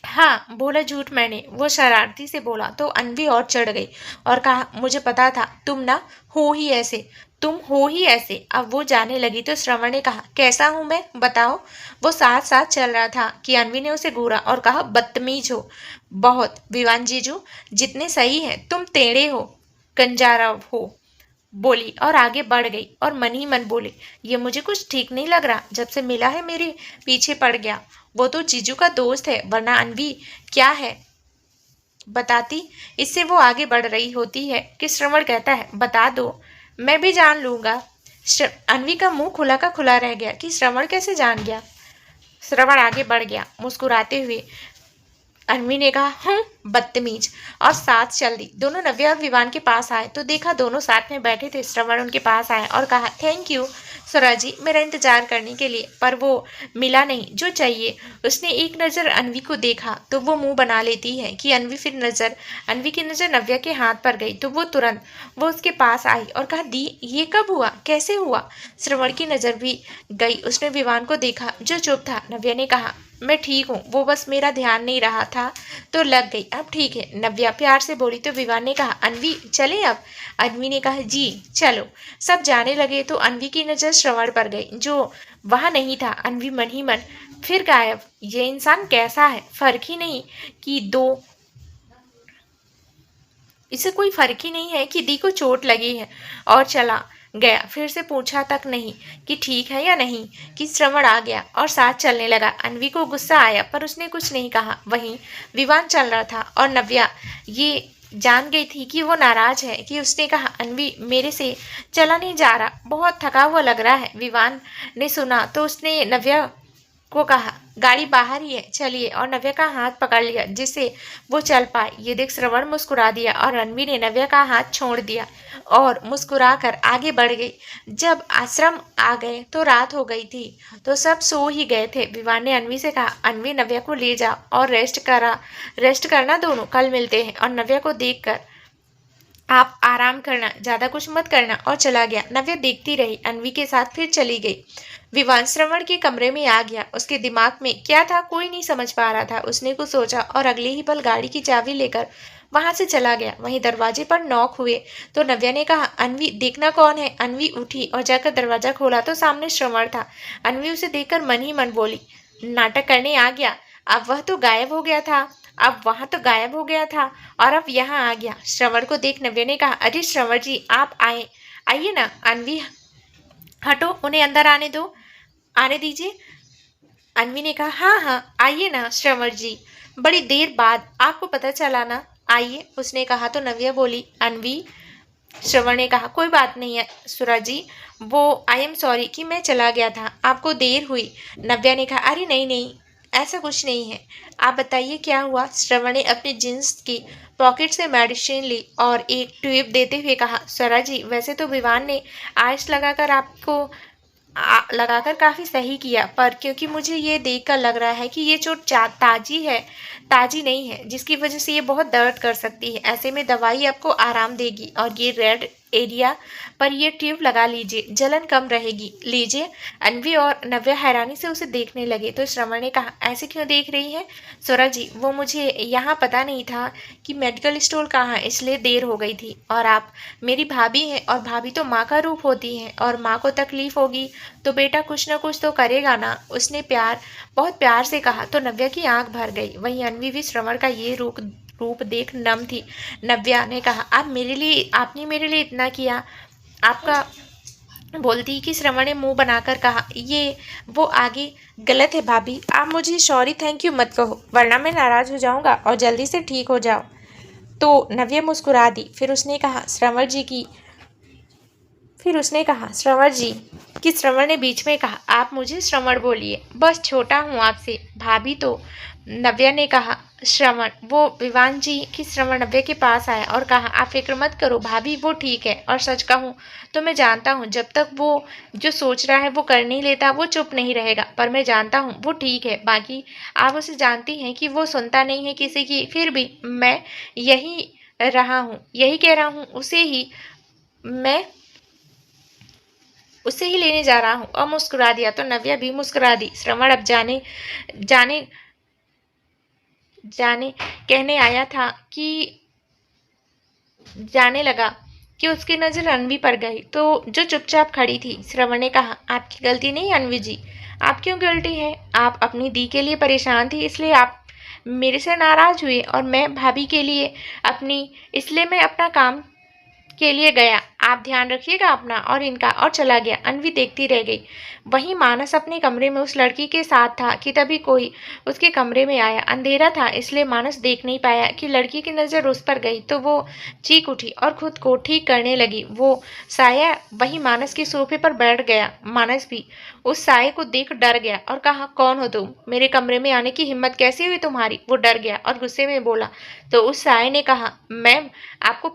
हाँ बोला झूठ मैंने। वो शरारती से बोला तो अनवी और चढ़ गई और कहा, मुझे पता था तुम हो ही ऐसे। अब वो जाने लगी तो श्रवण ने कहा, कैसा हूं मैं, बताओ? वो साथ साथ चल रहा था कि अनवी ने उसे घूरा और कहा, बदतमीज हो बहुत। विवान जीजू जितने सही है, तुम टेढ़े हो, कंजारा हो, बोली और आगे बढ़ गई और मन ही मन बोली, ये मुझे कुछ ठीक नहीं लग रहा। जब से मिला है मेरे पीछे पड़ गया। वो तो जीजू का दोस्त है, वरना अनवी क्या है बताती। इससे वो आगे बढ़ रही होती है कि श्रवण कहता है, बता दो, मैं भी जान लूंगा। अनवी का मुंह खुला का खुला रह गया कि श्रवण कैसे जान गया। श्रवण आगे बढ़ गया मुस्कुराते हुए। अनवी ने कहा, बदतमीज, और साथ चल दी। दोनों नव्या और विवान के पास आए तो देखा दोनों साथ में बैठे थे। श्रवण उनके पास आया और कहा, थैंक यू स्वरा जी मेरा इंतजार करने के लिए, पर वो मिला नहीं जो चाहिए। उसने एक नज़र अनवी को देखा तो वो मुंह बना लेती है कि अनवी की नज़र नव्या के हाथ पर गई तो वो उसके पास आई और कहा, दी ये कब हुआ, कैसे हुआ? श्रवण की नज़र भी गई। उसने विवान को देखा जो चुप था। नव्या ने कहा, मैं ठीक हूँ, वो बस मेरा ध्यान नहीं रहा था तो लग गई, अब ठीक है। नव्या प्यार से बोली तो विवान ने कहा, अनवी चले अब? अनवी ने कहा, जी चलो। सब जाने लगे तो अनवी की नज़र श्रवण पर गई जो वहाँ नहीं था। अनवी मन ही मन फिर गायब। ये इंसान कैसा है, फर्क ही नहीं कि इसे कोई फर्क ही नहीं है कि दी को चोट लगी है और चला। गया, फिर से पूछा तक नहीं कि ठीक है या नहीं कि श्रवण आ गया और साथ चलने लगा। अन्वी को गुस्सा आया पर उसने कुछ नहीं कहा। वहीं विवान चल रहा था और नव्या ये जान गई थी कि वो नाराज है कि उसने कहा, अन्वी मेरे से चला नहीं जा रहा, बहुत थका हुआ लग रहा है। विवान ने सुना तो उसने नव्या को कहा, गाड़ी बाहर ही है, चलिए, और नव्या का हाथ पकड़ लिया जिससे वो चल पाए। ये देख श्रवण मुस्कुरा दिया और रणवी ने नव्या का हाथ छोड़ दिया और मुस्कुराकर आगे बढ़ गई। जब आश्रम आ गए तो रात हो गई थी, तो सब सो ही गए थे। विवान ने अन्वी से कहा, अन्वी नव्या को ले जाओ और रेस्ट करना दोनों, कल मिलते हैं। और नव्या को देखकर, आप आराम करना, ज्यादा कुछ मत करना, और चला गया। नव्या देखती रही, अन्वी के साथ फिर चली गई। विवान श्रवण के कमरे में आ गया। उसके दिमाग में क्या था कोई नहीं समझ पा रहा था। उसने कुछ सोचा और अगले ही पल गाड़ी की चाबी लेकर वहां से चला गया। वहीं दरवाजे पर नॉक हुए तो नव्या ने कहा, अन्वी देखना कौन है। अन्वी उठी और जाकर दरवाजा खोला तो सामने श्रवण था। अन्वी उसे देखकर मन ही मन बोली, नाटक करने आ गया, अब वह तो गायब हो गया था, अब वहां तो गायब हो गया था और अब यहाँ आ गया। श्रवण को देख नव्या ने कहा, अरे श्रवण जी आप आए, आइए ना। अन्वी, हटो, उन्हें अंदर आने दीजिए। अन्वी ने कहा, हाँ हाँ आइए ना श्रवण जी, बड़ी देर बाद आपको पता चला ना, आइए, उसने कहा तो नव्या बोली, अन्वी। श्रवण ने कहा, कोई बात नहीं है सुरा जी, वो आई एम सॉरी कि मैं चला गया था, आपको देर हुई। नव्या ने कहा, अरे नहीं नहीं, ऐसा कुछ नहीं है, आप बताइए क्या हुआ। श्रवण ने अपनी जींस की पॉकेट से मेडिसिन ली और एक ट्यूब देते हुए कहा, स्वरा जी वैसे तो विवान ने आइस लगाकर आपको लगाकर काफ़ी सही किया, पर क्योंकि मुझे ये देखकर लग रहा है कि ये चोट ताज़ी नहीं है, जिसकी वजह से ये बहुत दर्द कर सकती है। ऐसे में दवाई आपको आराम देगी और ये रेड एरिया पर ये ट्यूब लगा लीजिए, जलन कम रहेगी, लीजिए। अन्वी और नव्या हैरानी से उसे देखने लगे तो श्रवण ने कहा, ऐसे क्यों देख रही है स्वरा जी, वो मुझे यहाँ पता नहीं था कि मेडिकल स्टोर कहाँ है, इसलिए देर हो गई थी। और आप मेरी भाभी हैं और भाभी तो माँ का रूप होती हैं, और माँ को तकलीफ होगी तो बेटा कुछ ना कुछ तो करेगा ना, उसने बहुत प्यार से कहा तो नव्या की आंख भर गई। वहीं अन्वी भी श्रवण का ये रूप देख नम थी। नव्या ने कहा, आपने मेरे लिए इतना किया, आपका बोलती कि श्रवण ने मुंह बनाकर कहा, ये वो आगे गलत है भाभी, आप मुझे सॉरी थैंक यू मत कहो वरना मैं नाराज हो जाऊंगा और जल्दी से ठीक हो जाओ। तो नव्या मुस्कुरा दी। फिर उसने कहा, श्रवण जी कि श्रवण ने बीच में कहा, आप मुझे श्रवण बोलिए, बस छोटा हूँ आपसे भाभी। तो नव्या ने कहा, श्रवण, वो विवान जी कि श्रवण नव्या के पास आया और कहा, आप फिक्र मत करो भाभी, वो ठीक है। और सच कहूँ तो मैं जानता हूँ जब तक वो जो सोच रहा है वो कर नहीं लेता वो चुप नहीं रहेगा, पर मैं जानता हूँ वो ठीक है। बाकी आप उसे जानती हैं कि वो सुनता नहीं है किसी की, फिर भी मैं यही कह रहा हूँ, मैं उसे ही लेने जा रहा हूँ। और मुस्कुरा दिया तो नव्या भी मुस्कुरा दी। श्रवण अब जाने कहने आया था कि जाने लगा कि उसकी नज़र अन्वी पर गई तो जो चुपचाप खड़ी थी। श्रवण ने कहा, आपकी गलती नहीं अन्वी जी, आप क्यों गलती है, आप अपनी दी के लिए परेशान थी इसलिए आप मेरे से नाराज हुए, और मैं भाभी के लिए इसलिए मैं अपना काम के लिए गया, आप ध्यान रखिएगा अपना और इनका, और चला गया। अन्वी देखती रह गई। वहीं मानस अपने कमरे में उस लड़की के साथ था कि तभी कोई उसके कमरे में आया। अंधेरा था इसलिए मानस देख नहीं पाया कि लड़की की नज़र उस पर गई तो वो चीख उठी और खुद को ठीक करने लगी। वो साया वहीं मानस के सोफे पर बैठ गया। मानस भी उस साये को देख डर गया और कहा, कौन हो तुम, मेरे कमरे में आने की हिम्मत कैसे हुई तुम्हारी। वो डर गया और गुस्से में बोला। तो उस साये ने कहा, मैम आपको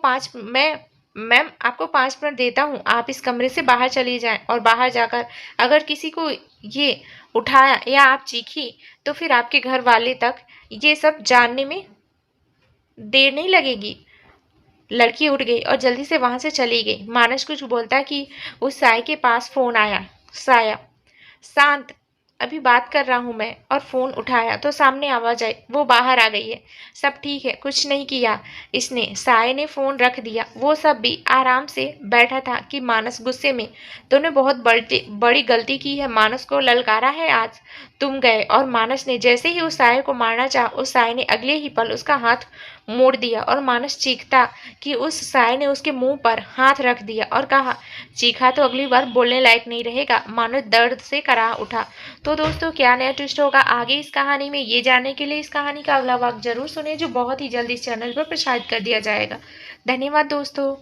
5 मिनट देता हूँ, आप इस कमरे से बाहर चली जाएं, और बाहर जाकर अगर किसी को ये उठाया या आप चीखी तो फिर आपके घर वाले तक ये सब जानने में देर नहीं लगेगी। लड़की उठ गई और जल्दी से वहां से चली गई। मानस कुछ बोलता कि उस साय के पास फोन आया। साया, शांत, अभी बात कर रहा हूँ मैं, और फोन उठाया तो सामने आवाज आई, वो बाहर आ गई है, सब ठीक है, कुछ नहीं किया इसने। साय ने फोन रख दिया। वो सब भी आराम से बैठा था कि मानस गुस्से में, तूने बहुत बड़ी गलती की है, मानस को ललकारा है आज तुम गए। और मानस ने जैसे ही उस साय को मारना चाहा, उस साय ने अगले ही पल उसका हाथ मोड़ दिया और मानस चीखता कि उस साय ने उसके मुंह पर हाथ रख दिया और कहा, चीखा तो अगली बार बोलने लायक नहीं रहेगा, मानो दर्द से कराह उठा। तो दोस्तों क्या नया ट्विस्ट होगा आगे इस कहानी में, ये जानने के लिए इस कहानी का अगला भाग जरूर सुने, जो बहुत ही जल्द इस चैनल पर प्रसारित कर दिया जाएगा। धन्यवाद दोस्तों।